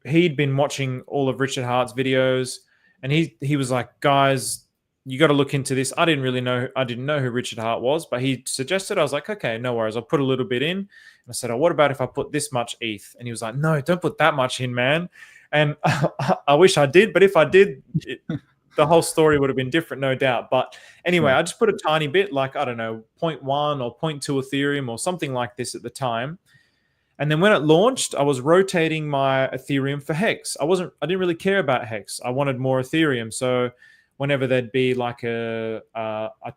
He'd been watching all of Richard Hart's videos, and he was like, guys, you got to look into this. I didn't know who Richard Hart was, but he suggested. I was like, okay, no worries. I'll put a little bit in. And I said, oh, what about if I put this much ETH? And he was like, no, don't put that much in, man. And I wish I did, but if I did, the whole story would have been different, no doubt. But anyway, I just put a tiny bit, like, I don't know, 0.1 or 0.2 Ethereum or something like this at the time. And then when it launched, I was rotating my Ethereum for Hex. I didn't really care about Hex. I wanted more Ethereum. So whenever there'd be like a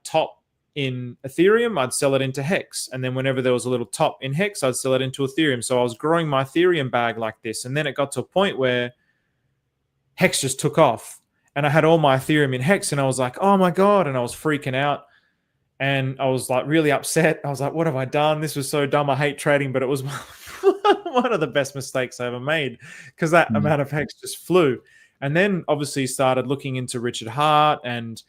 top in Ethereum, I'd sell it into Hex. And then whenever there was a little top in Hex, I'd sell it into Ethereum. So I was growing my Ethereum bag like this. And then it got to a point where Hex just took off. And I had all my Ethereum in Hex. And I was like, oh my God. And I was freaking out. And I was like really upset. I was like, what have I done? This was so dumb. I hate trading, but it was one of the best mistakes I ever made because that amount of Hex just flew. And then obviously started looking into Richard Hart and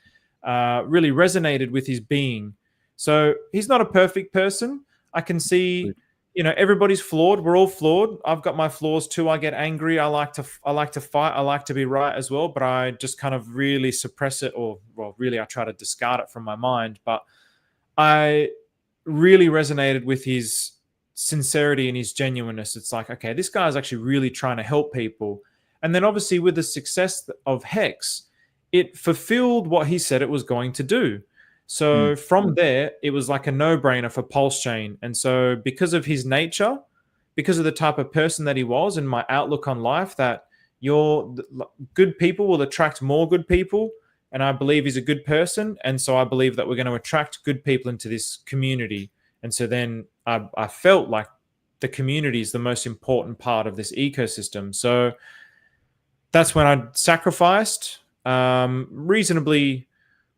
really resonated with his being. So he's not a perfect person. I can see, everybody's flawed. We're all flawed. I've got my flaws too. I get angry. I like to fight. I like to be right as well. But I just kind of really suppress it, really I try to discard it from my mind. But I really resonated with his sincerity and his genuineness. It's like, okay, this guy is actually really trying to help people. And then obviously with the success of Hex, it fulfilled what he said it was going to do. So from there, it was like a no-brainer for Pulsechain. And so because of his nature, because of the type of person that he was and my outlook on life, that good people will attract more good people. And I believe he's a good person. And so I believe that we're going to attract good people into this community. And so then I felt like the community is the most important part of this ecosystem. So that's when I sacrificed, reasonably,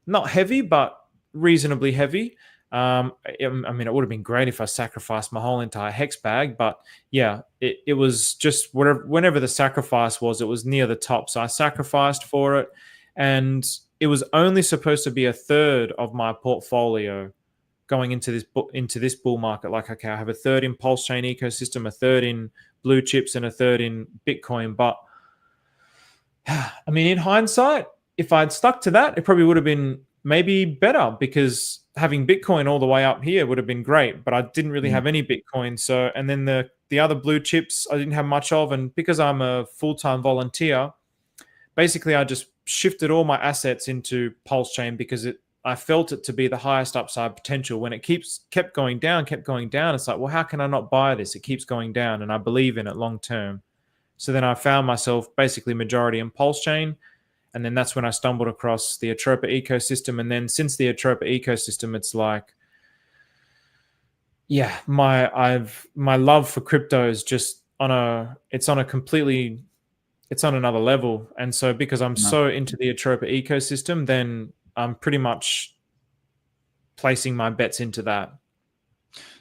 not heavy, but reasonably heavy. I mean, it would have been great if I sacrificed my whole entire Hex bag, but yeah, it was just whenever the sacrifice was, it was near the top. So I sacrificed for it, and it was only supposed to be a third of my portfolio going into this bull market. Like, okay, I have a third in Pulsechain ecosystem, a third in blue chips, and a third in Bitcoin. But I mean, in hindsight, if I'd stuck to that, it probably would have been maybe better, because having Bitcoin all the way up here would have been great, but I didn't really have any Bitcoin. So, and then the other blue chips I didn't have much of. And because I'm a full-time volunteer, basically I just shifted all my assets into Pulsechain because I felt it to be the highest upside potential. When it kept going down, it's like, well, how can I not buy this? It keeps going down, and I believe in it long term. So then I found myself basically majority in Pulsechain. And then that's when I stumbled across the Atropa ecosystem. And then since the Atropa ecosystem, it's like, yeah, my love for crypto is just it's on another level. And so because I'm so into the Atropa ecosystem, then I'm pretty much placing my bets into that.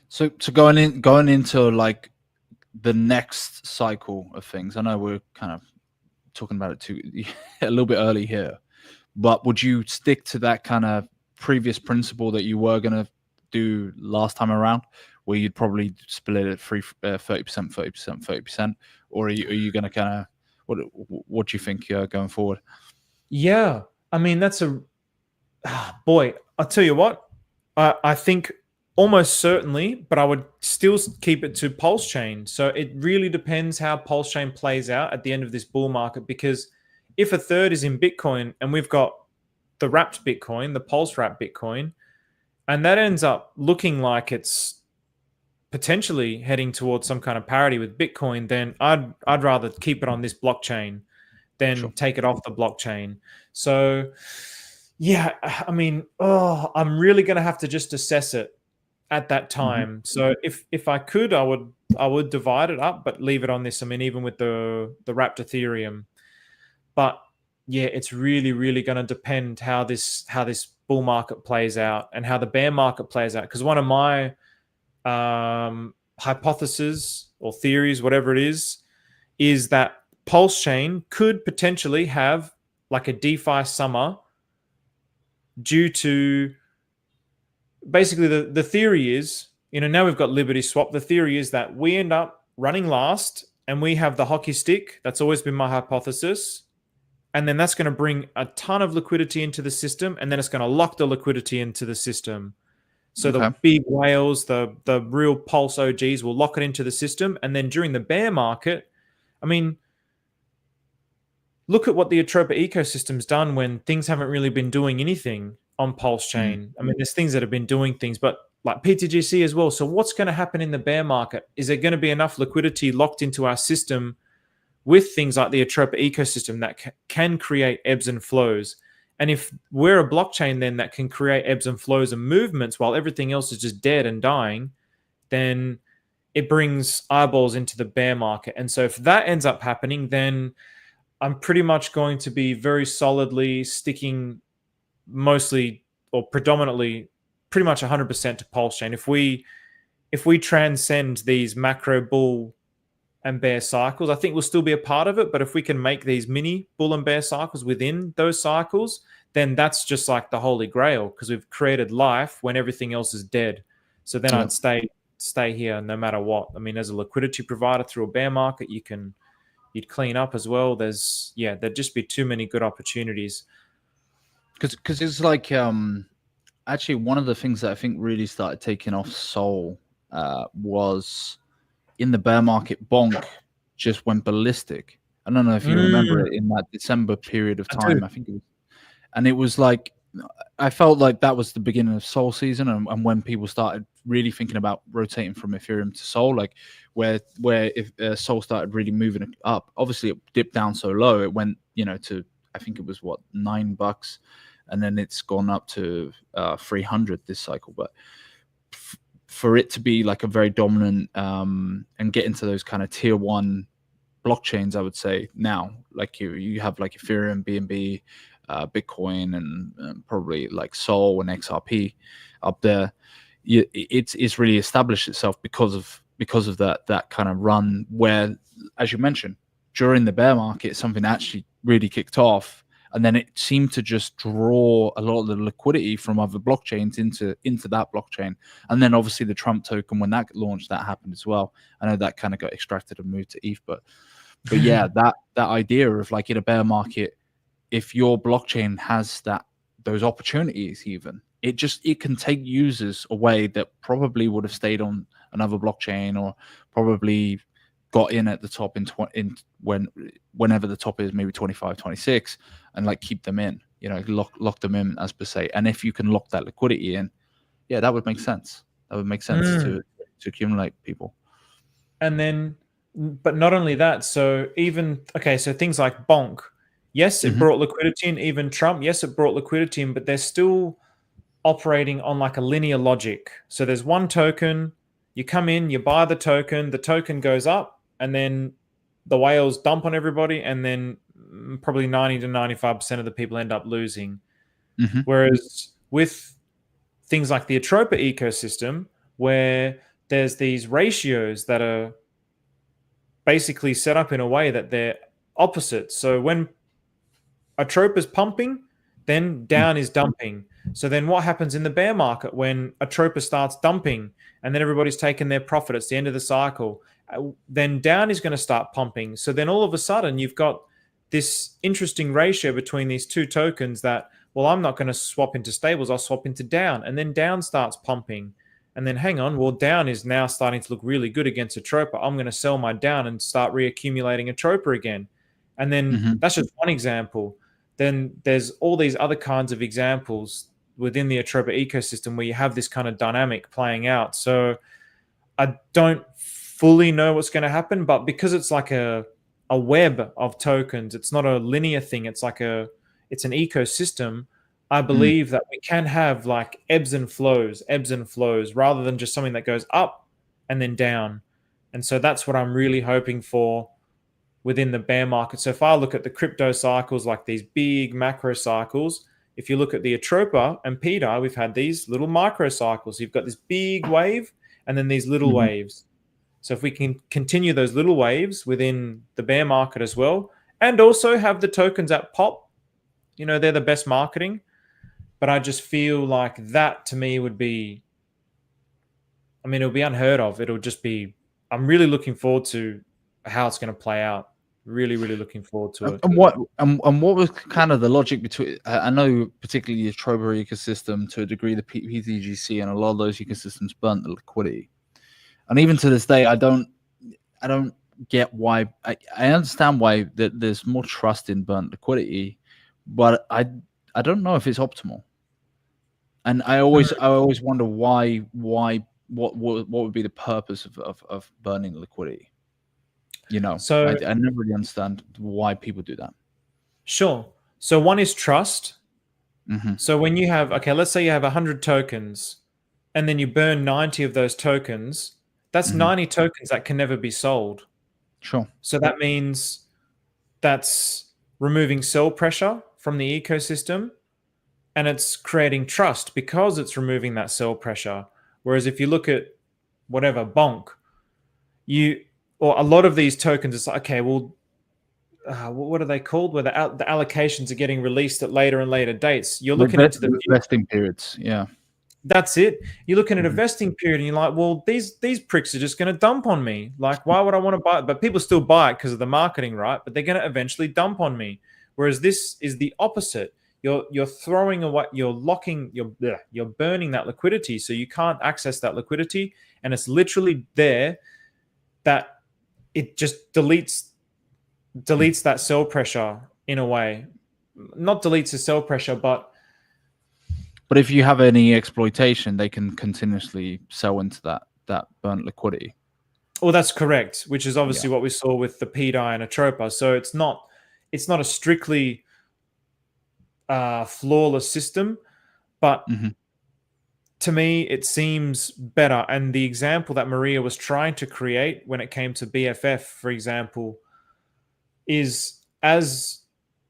So going into like the next cycle of things, I know we're kind of talking about it too a little bit early here, but would you stick to that kind of previous principle that you were going to do last time around, where you'd probably split it 30%, or are you going to kind of, what do you think going forward? Yeah, I mean, that's boy, I'll tell you what, I think almost certainly, but I would still keep it to Pulsechain. So it really depends how Pulsechain plays out at the end of this bull market, because if a third is in Bitcoin and we've got the wrapped Bitcoin, the Pulse wrapped Bitcoin, and that ends up looking like it's potentially heading towards some kind of parity with Bitcoin, then I'd rather keep it on this blockchain then Sure. take it off the blockchain. So yeah, I mean, I'm really going to have to just assess it at that time. So if I could, I would divide it up, but leave it on this. I mean, even with the wrapped Ethereum, but yeah, it's really going to depend how this bull market plays out and how the bear market plays out. Because one of my hypotheses or theories, whatever it is that Pulsechain could potentially have like a DeFi summer due to basically the theory is, now we've got Liberty Swap. The theory is that we end up running last and we have the hockey stick. That's always been my hypothesis. And then that's going to bring a ton of liquidity into the system, and then it's going to lock the liquidity into the system. So the big whales, the real Pulse OGs will lock it into the system. And then during the bear market, I mean, look at what the Atropa ecosystem's done when things haven't really been doing anything on Pulsechain. I mean, there's things that have been doing things, but like PTGC as well. So what's going to happen in the bear market? Is there going to be enough liquidity locked into our system with things like the Atropa ecosystem that can create ebbs and flows? And if we're a blockchain then that can create ebbs and flows and movements while everything else is just dead and dying, then it brings eyeballs into the bear market. And so if that ends up happening, then I'm pretty much going to be very solidly sticking mostly or predominantly pretty much 100% to Pulsechain. If we transcend these macro bull and bear cycles, I think we'll still be a part of it. But if we can make these mini bull and bear cycles within those cycles, then that's just like the holy grail, because we've created life when everything else is dead. So then I'd stay here no matter what. I mean, as a liquidity provider through a bear market, you'd clean up as well. There'd just be too many good opportunities. Because it's like actually one of the things that I think really started taking off Sol was in the bear market. Bonk just went ballistic. I don't know if you remember it in that December period of time. I think it was, and it was like, I felt like that was the beginning of Sol season, and when people started really thinking about rotating from Ethereum to Sol, like where if Sol started really moving up. Obviously, it dipped down so low, it went to, I think it was $9, and then it's gone up to 300 this cycle. But for it to be like a very dominant and get into those kind of tier one blockchains, I would say now, like you have like Ethereum, BNB, Bitcoin, and probably like Sol and XRP up there. It's really established itself because of that kind of run where, as you mentioned, during the bear market, something actually really kicked off, and then it seemed to just draw a lot of the liquidity from other blockchains into that blockchain. And then obviously the Trump token, when that launched, that happened as well. I know that kind of got extracted and moved to ETH, but yeah, that idea of like in a bear market, if your blockchain has those opportunities, even it can take users away that probably would have stayed on another blockchain or probably got in at the top whenever the top is, maybe 25, 26, and like keep them in, lock them in as per se. And if you can lock that liquidity in, yeah, that would make sense. That would make sense to accumulate people. And then, but not only that, so things like Bonk, yes, it brought liquidity in. Even Trump, yes, it brought liquidity in, but they're still operating on like a linear logic. So there's one token, you come in, you buy the token goes up, and then the whales dump on everybody, and then probably 90 to 95% of the people end up losing. Whereas with things like the Atropa ecosystem, where there's these ratios that are basically set up in a way that they're opposite. So when Atropa's pumping, then down is dumping. So then what happens in the bear market when Atropa starts dumping and then everybody's taking their profit? It's the end of the cycle. Then down is going to start pumping. So then all of a sudden you've got this interesting ratio between these two tokens that, well, I'm not going to swap into stables, I'll swap into down. And then down starts pumping. And then hang on, well, down is now starting to look really good against Atropa. I'm going to sell my down and start reaccumulating Atropa again. And then that's just one example. Then there's all these other kinds of examples within the Atropa ecosystem where you have this kind of dynamic playing out. So I don't fully know what's going to happen, but because it's like a a web of tokens. It's not a linear thing. It's it's an ecosystem. I believe that we can have like ebbs and flows, rather than just something that goes up and then down. And so that's what I'm really hoping for within the bear market. So if I look at the crypto cycles, like these big macro cycles, if you look at the Atropa and PDI, we've had these little micro cycles. You've got this big wave and then these little waves. So if we can continue those little waves within the bear market as well, and also have the tokens that pop, they're the best marketing. But I just feel like that to me would be, it'll be unheard of. It'll just be, I'm really looking forward to how it's going to play out. Really, really looking forward to it. And what was kind of the logic between? I know particularly the Atropa ecosystem, to a degree, the PTGC, and a lot of those ecosystems burnt the liquidity. And even to this day, I don't get why. I understand why there's more trust in burnt liquidity, but I don't know if it's optimal. And I always wonder what would be the purpose of burning liquidity. So I never really understand why people do that. Sure. So one is trust. So when you have, let's say you have 100 tokens and then you burn 90 of those tokens, that's 90 tokens that can never be sold. Sure. So that means that's removing sell pressure from the ecosystem, and it's creating trust because it's removing that sell pressure. Whereas if you look at whatever bonk, or a lot of these tokens, it's like, okay, well, what are they called? Where the allocations are getting released at later and later dates. You're looking into the vesting periods. Yeah, that's it. You're looking at a vesting period, and you're like, well, these pricks are just going to dump on me. Like, why would I want to buy it? But people still buy it because of the marketing, right? But they're going to eventually dump on me. Whereas this is the opposite. You're throwing away, you're burning that liquidity, so you can't access that liquidity, and it's literally there that it just deletes that sell pressure in a way. Not deletes the sell pressure, but if you have any exploitation, they can continuously sell into that burnt liquidity. Well, that's correct, which is obviously what we saw with the PDI and Atropa. So it's not a strictly flawless system, but to me, it seems better. And the example that Maria was trying to create when it came to BFF, for example, is as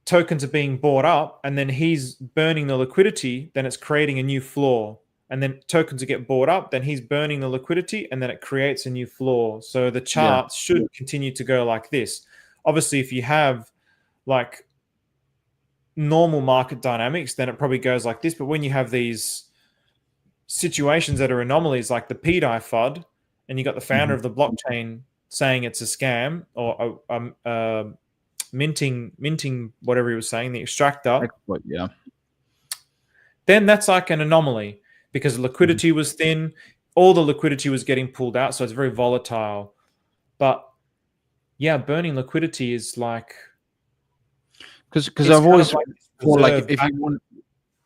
tokens are being bought up and then he's burning the liquidity, then it's creating a new floor. And then tokens get bought up, then he's burning the liquidity, and then it creates a new floor. So the charts should continue to go like this. Obviously, if you have like normal market dynamics, then it probably goes like this. But when you have these situations that are anomalies, like the PDI FUD, and you got the founder of the blockchain saying it's a scam, or minting whatever he was saying, the extractor, then that's like an anomaly because liquidity was thin. All the liquidity was getting pulled out, so it's very volatile. But yeah, burning liquidity is like, because I've always thought like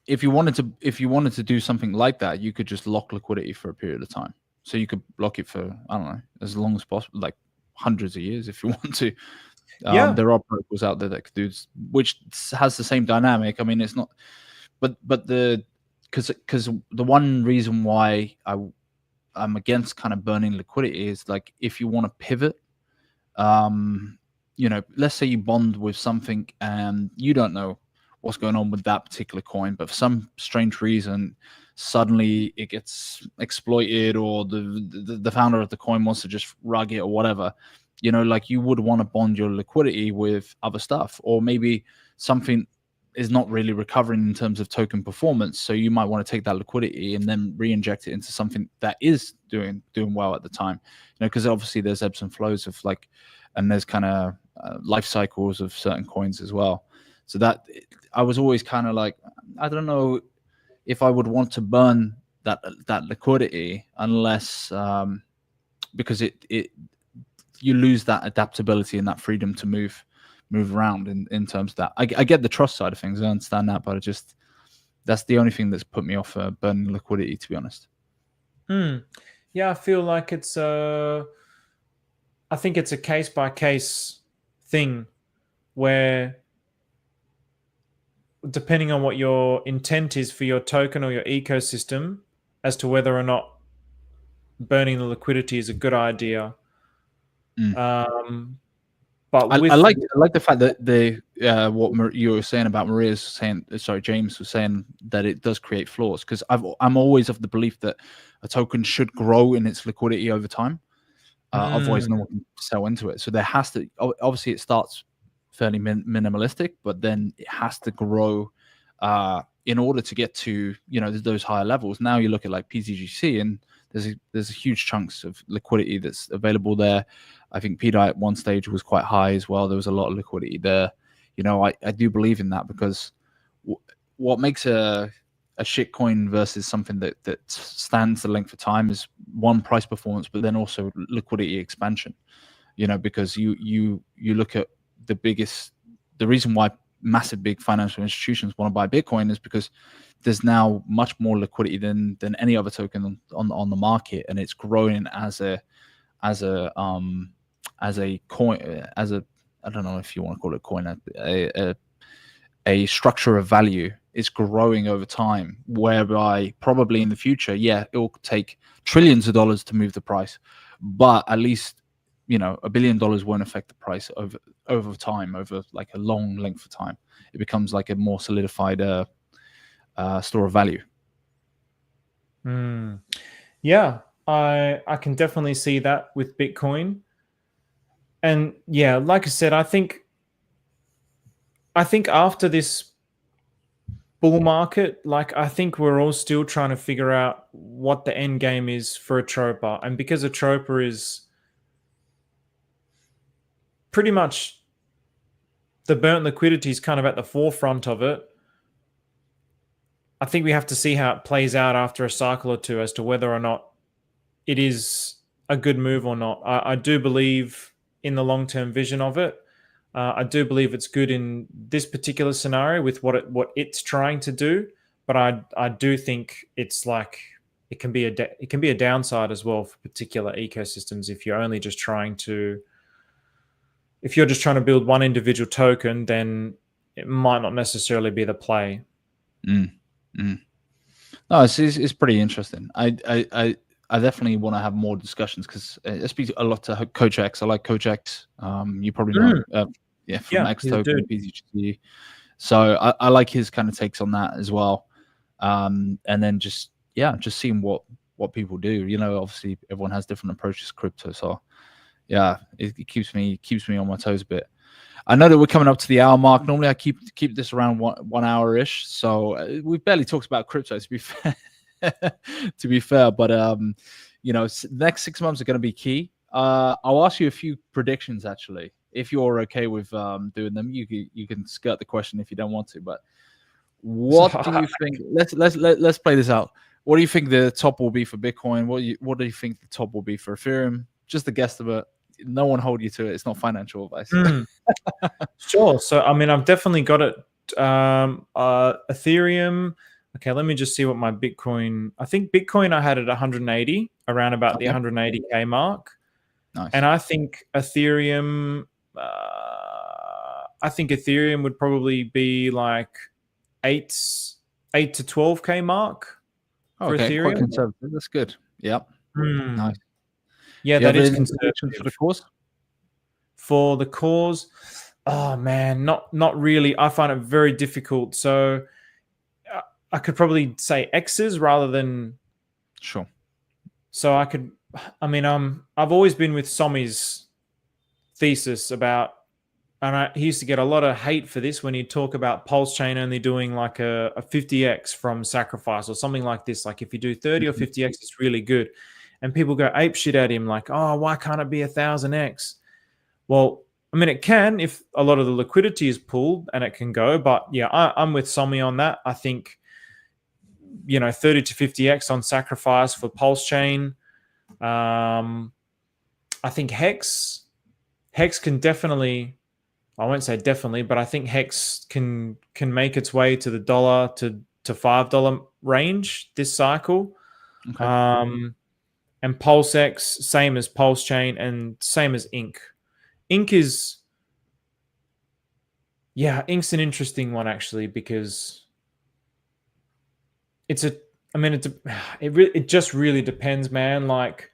if you wanted to do something like that, you could just lock liquidity for a period of time. So you could block it for, I don't know, as long as possible, like hundreds of years if you want to. There are protocols out there that could do this, which has the same dynamic. I mean, it's not, but because the one reason why I'm against kind of burning liquidity is like if you want to pivot, let's say you bond with something and you don't know what's going on with that particular coin, but for some strange reason, suddenly it gets exploited, or the founder of the coin wants to just rug it or whatever. Like you would want to bond your liquidity with other stuff, or maybe something is not really recovering in terms of token performance. So you might want to take that liquidity and then re-inject it into something that is doing well at the time. Because obviously there's ebbs and flows of like, and there's kind of life cycles of certain coins as well. So that I was always kind of like, I don't know if I would want to burn that liquidity unless because you lose that adaptability and that freedom to move around in terms of that. I get the trust side of things, I understand that, but that's the only thing that's put me off burning liquidity, to be honest. Yeah, I feel like I think it's a case by case thing where, depending on what your intent is for your token or your ecosystem, as to whether or not burning the liquidity is a good idea. But I with like the fact that what you were saying about Maria's saying, sorry, James was saying that it does create flaws, because I'm always of the belief that a token should grow in its liquidity over time. Otherwise, no one can sell into it. So there has to, obviously, it starts fairly minimalistic, but then it has to grow in order to get to those higher levels. Now you look at like PZGC, and there's huge chunks of liquidity that's available there. I think PDI at one stage was quite high as well. There was a lot of liquidity there. I do believe in that, because what makes a shitcoin versus something that stands the length of time is, one, price performance, but then also liquidity expansion. Because you look at the reason why massive big financial institutions want to buy Bitcoin is because there's now much more liquidity than any other token on the market, and it's growing as a coin, I don't know if you want to call it coin, a structure of value. Is growing over time, whereby probably in the future, it will take trillions of dollars to move the price, but at least $1 billion won't affect the price over time, over like a long length of time. It becomes like a more solidified store of value. Yeah, I can definitely see that with Bitcoin. And yeah, like I said, I think after this bull market, like, I think we're all still trying to figure out what the end game is for Atropa. And because Atropa is pretty much, the burnt liquidity is kind of at the forefront of it, I think we have to see how it plays out after a cycle or two as to whether or not it is a good move or not. I do believe in the long-term vision of it. I do believe it's good in this particular scenario with what it's trying to do, but I do think it's like it can be a downside as well for particular ecosystems if you're just trying to build one individual token, then it might not necessarily be the play. No, it's pretty interesting. I definitely want to have more discussions, because I speak a lot to Coach X. I like Coach X. You probably know, from X Token, PZGC. So I like his kind of takes on that as well. And then just seeing what people do. Obviously everyone has different approaches to crypto. So it keeps me on my toes a bit. I know that we're coming up to the hour mark. Normally I keep this around 1 hour ish. So we've barely talked about crypto, to be fair. But next 6 months are going to be key. I'll ask you a few predictions, actually, if you're okay with doing them. You can skirt the question if you don't want to. But what do you think? Let's play this out. What do you think the top will be for Bitcoin? What do you think the top will be for Ethereum? Just a guesstimate. No one hold you to it. It's not financial advice. Sure. So I mean, I've definitely got it. Ethereum. Okay, let me just see what my Bitcoin. I think Bitcoin I had at 180, around about the 180K mark. Nice. And I think Ethereum. Would probably be like 8 to 12K mark for Ethereum. Quite conservative. That's good. Yep. Nice. Yeah, that is conservative. For the cause? For the cause, oh man, not really. I find it very difficult. So I could probably say X's rather than. Sure. So I've always been with Somi's thesis about, and he used to get a lot of hate for this when he'd talk about Pulsechain only doing like a 50x from sacrifice or something like this. Like if you do 30 or 50x, it's really good. And people go ape shit at him like, oh, why can't it be 1000x? Well, I mean, it can if a lot of the liquidity is pulled and it can go. But yeah, I'm with Somi on that. I think, 30 to 50x on sacrifice for Pulsechain. I think Hex can definitely, I won't say definitely, but I think Hex can make its way to the $1 to $5 range this cycle. Okay. And PulseX, same as Pulsechain and same as Ink. Ink is Yeah, ink's an interesting one actually, because it's a, I mean, it just really depends, man. Like,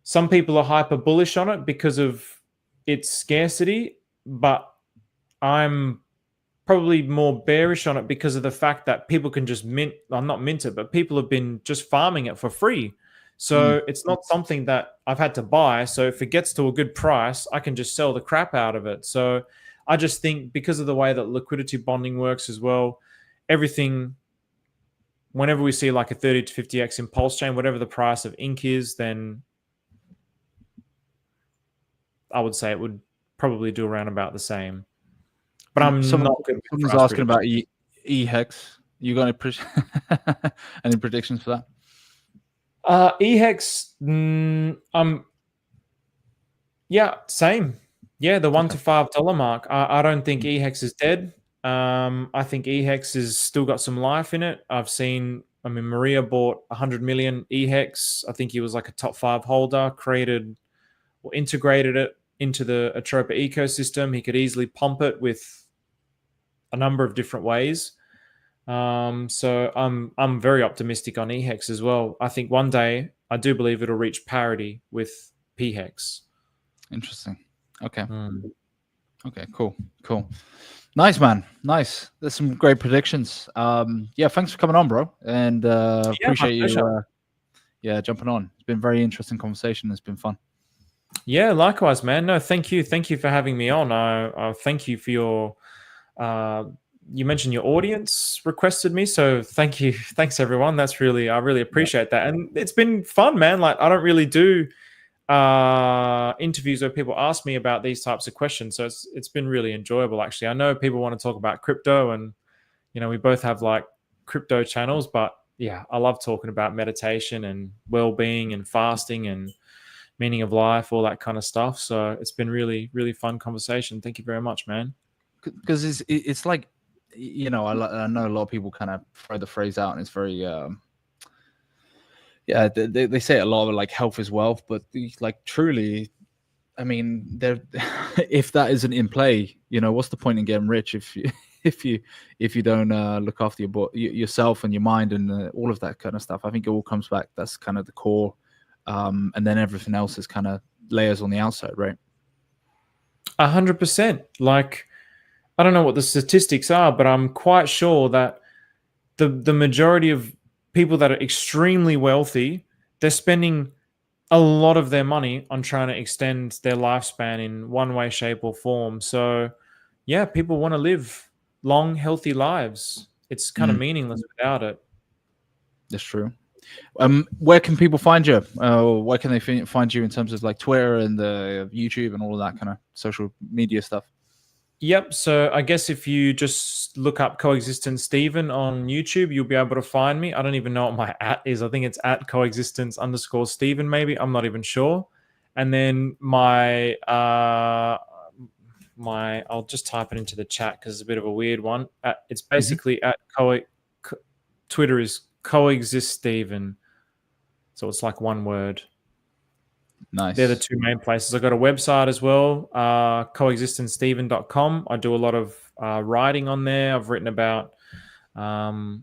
some people are hyper bullish on it because of its scarcity, but I'm probably more bearish on it because of the fact that people can just not mint it, but people have been just farming it for free. Mm. So it's not something that I've had to buy. So if it gets to a good price, I can just sell the crap out of it. So I just think, because of the way that liquidity bonding works as well, everything, whenever we see like a 30 to 50x in Pulsechain, whatever the price of ink is, then I would say it would probably do around about the same. But And I'm someone, not good with someone's price asking about predictions. EHEX. You got any predictions for that? EHEX, yeah, same. Yeah, the $1 Okay. to $5 mark. I don't think EHEX is dead. I think EHEX has still got some life in it. I mean, Maria bought 100 million EHEX. I think he was like a top 5 holder, created or integrated it into the Atropa ecosystem. He could easily pump it with a number of different ways. So I'm very optimistic on EHEX as well. I think one day I do believe it'll reach parity with PHEX. Interesting. Okay. Mm. Okay. Cool. Cool. Nice, man. Nice. There's some great predictions. Yeah. Thanks for coming on, bro. And Yeah, my appreciate pleasure. you. Yeah, jumping on. It's been a very interesting conversation. It's been fun. Yeah, likewise, man. No, thank you. Thank you for having me on. I thank you for your. Uh, you mentioned your audience requested me, so thank you. Thanks, everyone. I really Yeah. appreciate that, and it's been fun, man. Like, I don't really do interviews where people ask me about these types of questions, so it's been really enjoyable. Actually, I know people want to talk about crypto, and we both have like crypto channels, but yeah, I love talking about meditation and well-being and fasting and meaning of life, all that kind of stuff. So it's been really, really fun conversation. Thank you very much, man. Because it's like, I know a lot of people kind of throw the phrase out, and it's very yeah, they say a lot of like health is wealth, but like truly, I mean, there if that isn't in play, what's the point in getting rich if you if you don't look after yourself and your mind and all of that kind of stuff. I think it all comes back. That's kind of the core, and then everything else is kind of layers on the outside, right? 100%. Like, I don't know what the statistics are, but I'm quite sure that the majority of people that are extremely wealthy, they're spending a lot of their money on trying to extend their lifespan in one way, shape, or form. So, yeah, people want to live long, healthy lives. It's kind of Mm, meaningless without it. that's true. Where can people find you? Where can they find you in terms of like Twitter and YouTube and all of that kind of social media stuff? Yep. So I guess if you just look up Coexistence Stephen on YouTube, you'll be able to find me. I don't even know what my @ is. I think it's @ Coexistence _ Stephen, maybe. I'm not even sure. And then I'll just type it into the chat because it's a bit of a weird one. It's Mhm. basically Twitter is Coexist Stephen. So it's like one word. They're the Nice. two main places. I've got a website as well, coexistencesteven.com. I do a lot of writing on there. I've written about, I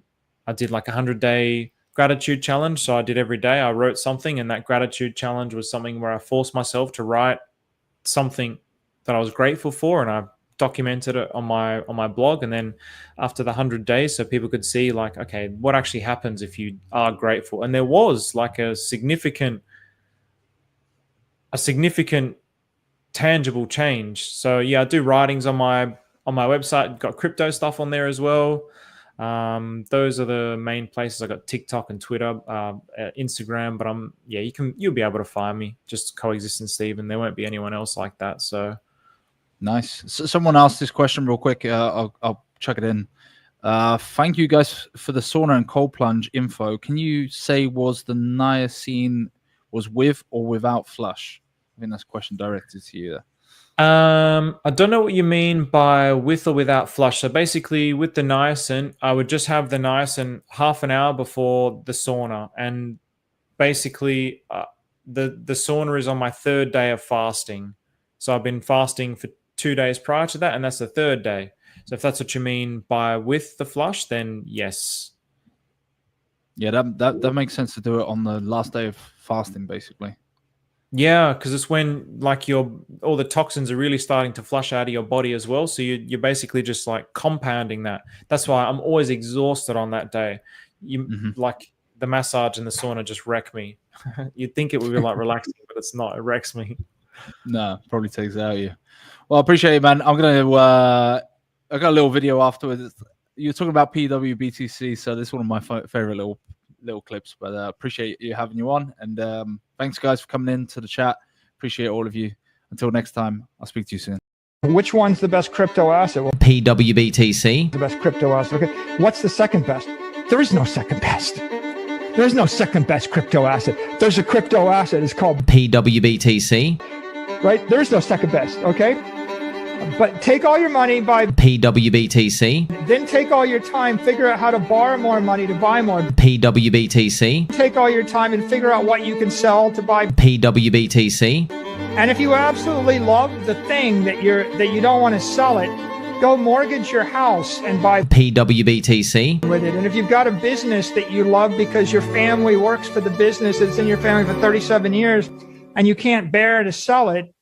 did like a 100-day gratitude challenge. So I did every day, I wrote something, and that gratitude challenge was something where I forced myself to write something that I was grateful for, and I documented it on my blog. And then after the 100 days, so people could see like, okay, what actually happens if you are grateful. And there was like a significant tangible change. So yeah, I do writings on my website. Got crypto stuff on there as well. Those are the main places. I got TikTok and Twitter, Instagram. But you'll be able to find me. Just Coexistence Stephen. There won't be anyone else like that. So Nice. So someone asked this question real quick. I'll chuck it in. Thank you guys for the sauna and cold plunge info. Can you say was the niacin was with or without flush? I think that's a question directed to you there. I don't know what you mean by with or without flush. So basically, with the niacin, I would just have the niacin half an hour before the sauna, and basically the sauna is on my 3rd day of fasting. So I've been fasting for 2 days prior to that, and that's the third day. So if that's what you mean by with the flush, then yes. Yeah, that makes sense to do it on the last day of fasting, basically. Yeah, because it's when like all the toxins are really starting to flush out of your body as well. So you're basically just like compounding that. That's why I'm always exhausted on that day. Like the massage and the sauna just wreck me. You'd think it would be like relaxing, but it's not. It wrecks me. No, probably takes it out of you. Well, I appreciate it, man. I'm gonna I got a little video afterwards. You're talking about PWBTC, so this is one of my favorite little clips. But appreciate you having you on, and thanks guys for coming in to the chat. Appreciate all of you. Until next time, I'll speak to you soon. Which one's the best crypto asset? Well, PWBTC. the best crypto asset. Okay, what's the second best? There is no second best. There is no second best crypto asset. There's a crypto asset. It's called PWBTC. right. There is no second best. Okay, but take all your money, buy. PWBTC. Then take all your time, figure out how to borrow more money to buy more. PWBTC. Take all your time and figure out what you can sell to buy. PWBTC. And if you absolutely love the thing that you don't want to sell it, go mortgage your house and buy PWBTC. with it. And if you've got a business that you love because your family works for the business, it's in your family for 37 years, and you can't bear to sell it,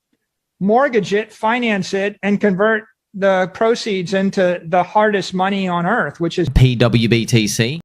mortgage it, finance it, and convert the proceeds into the hardest money on earth, which is PWBTC.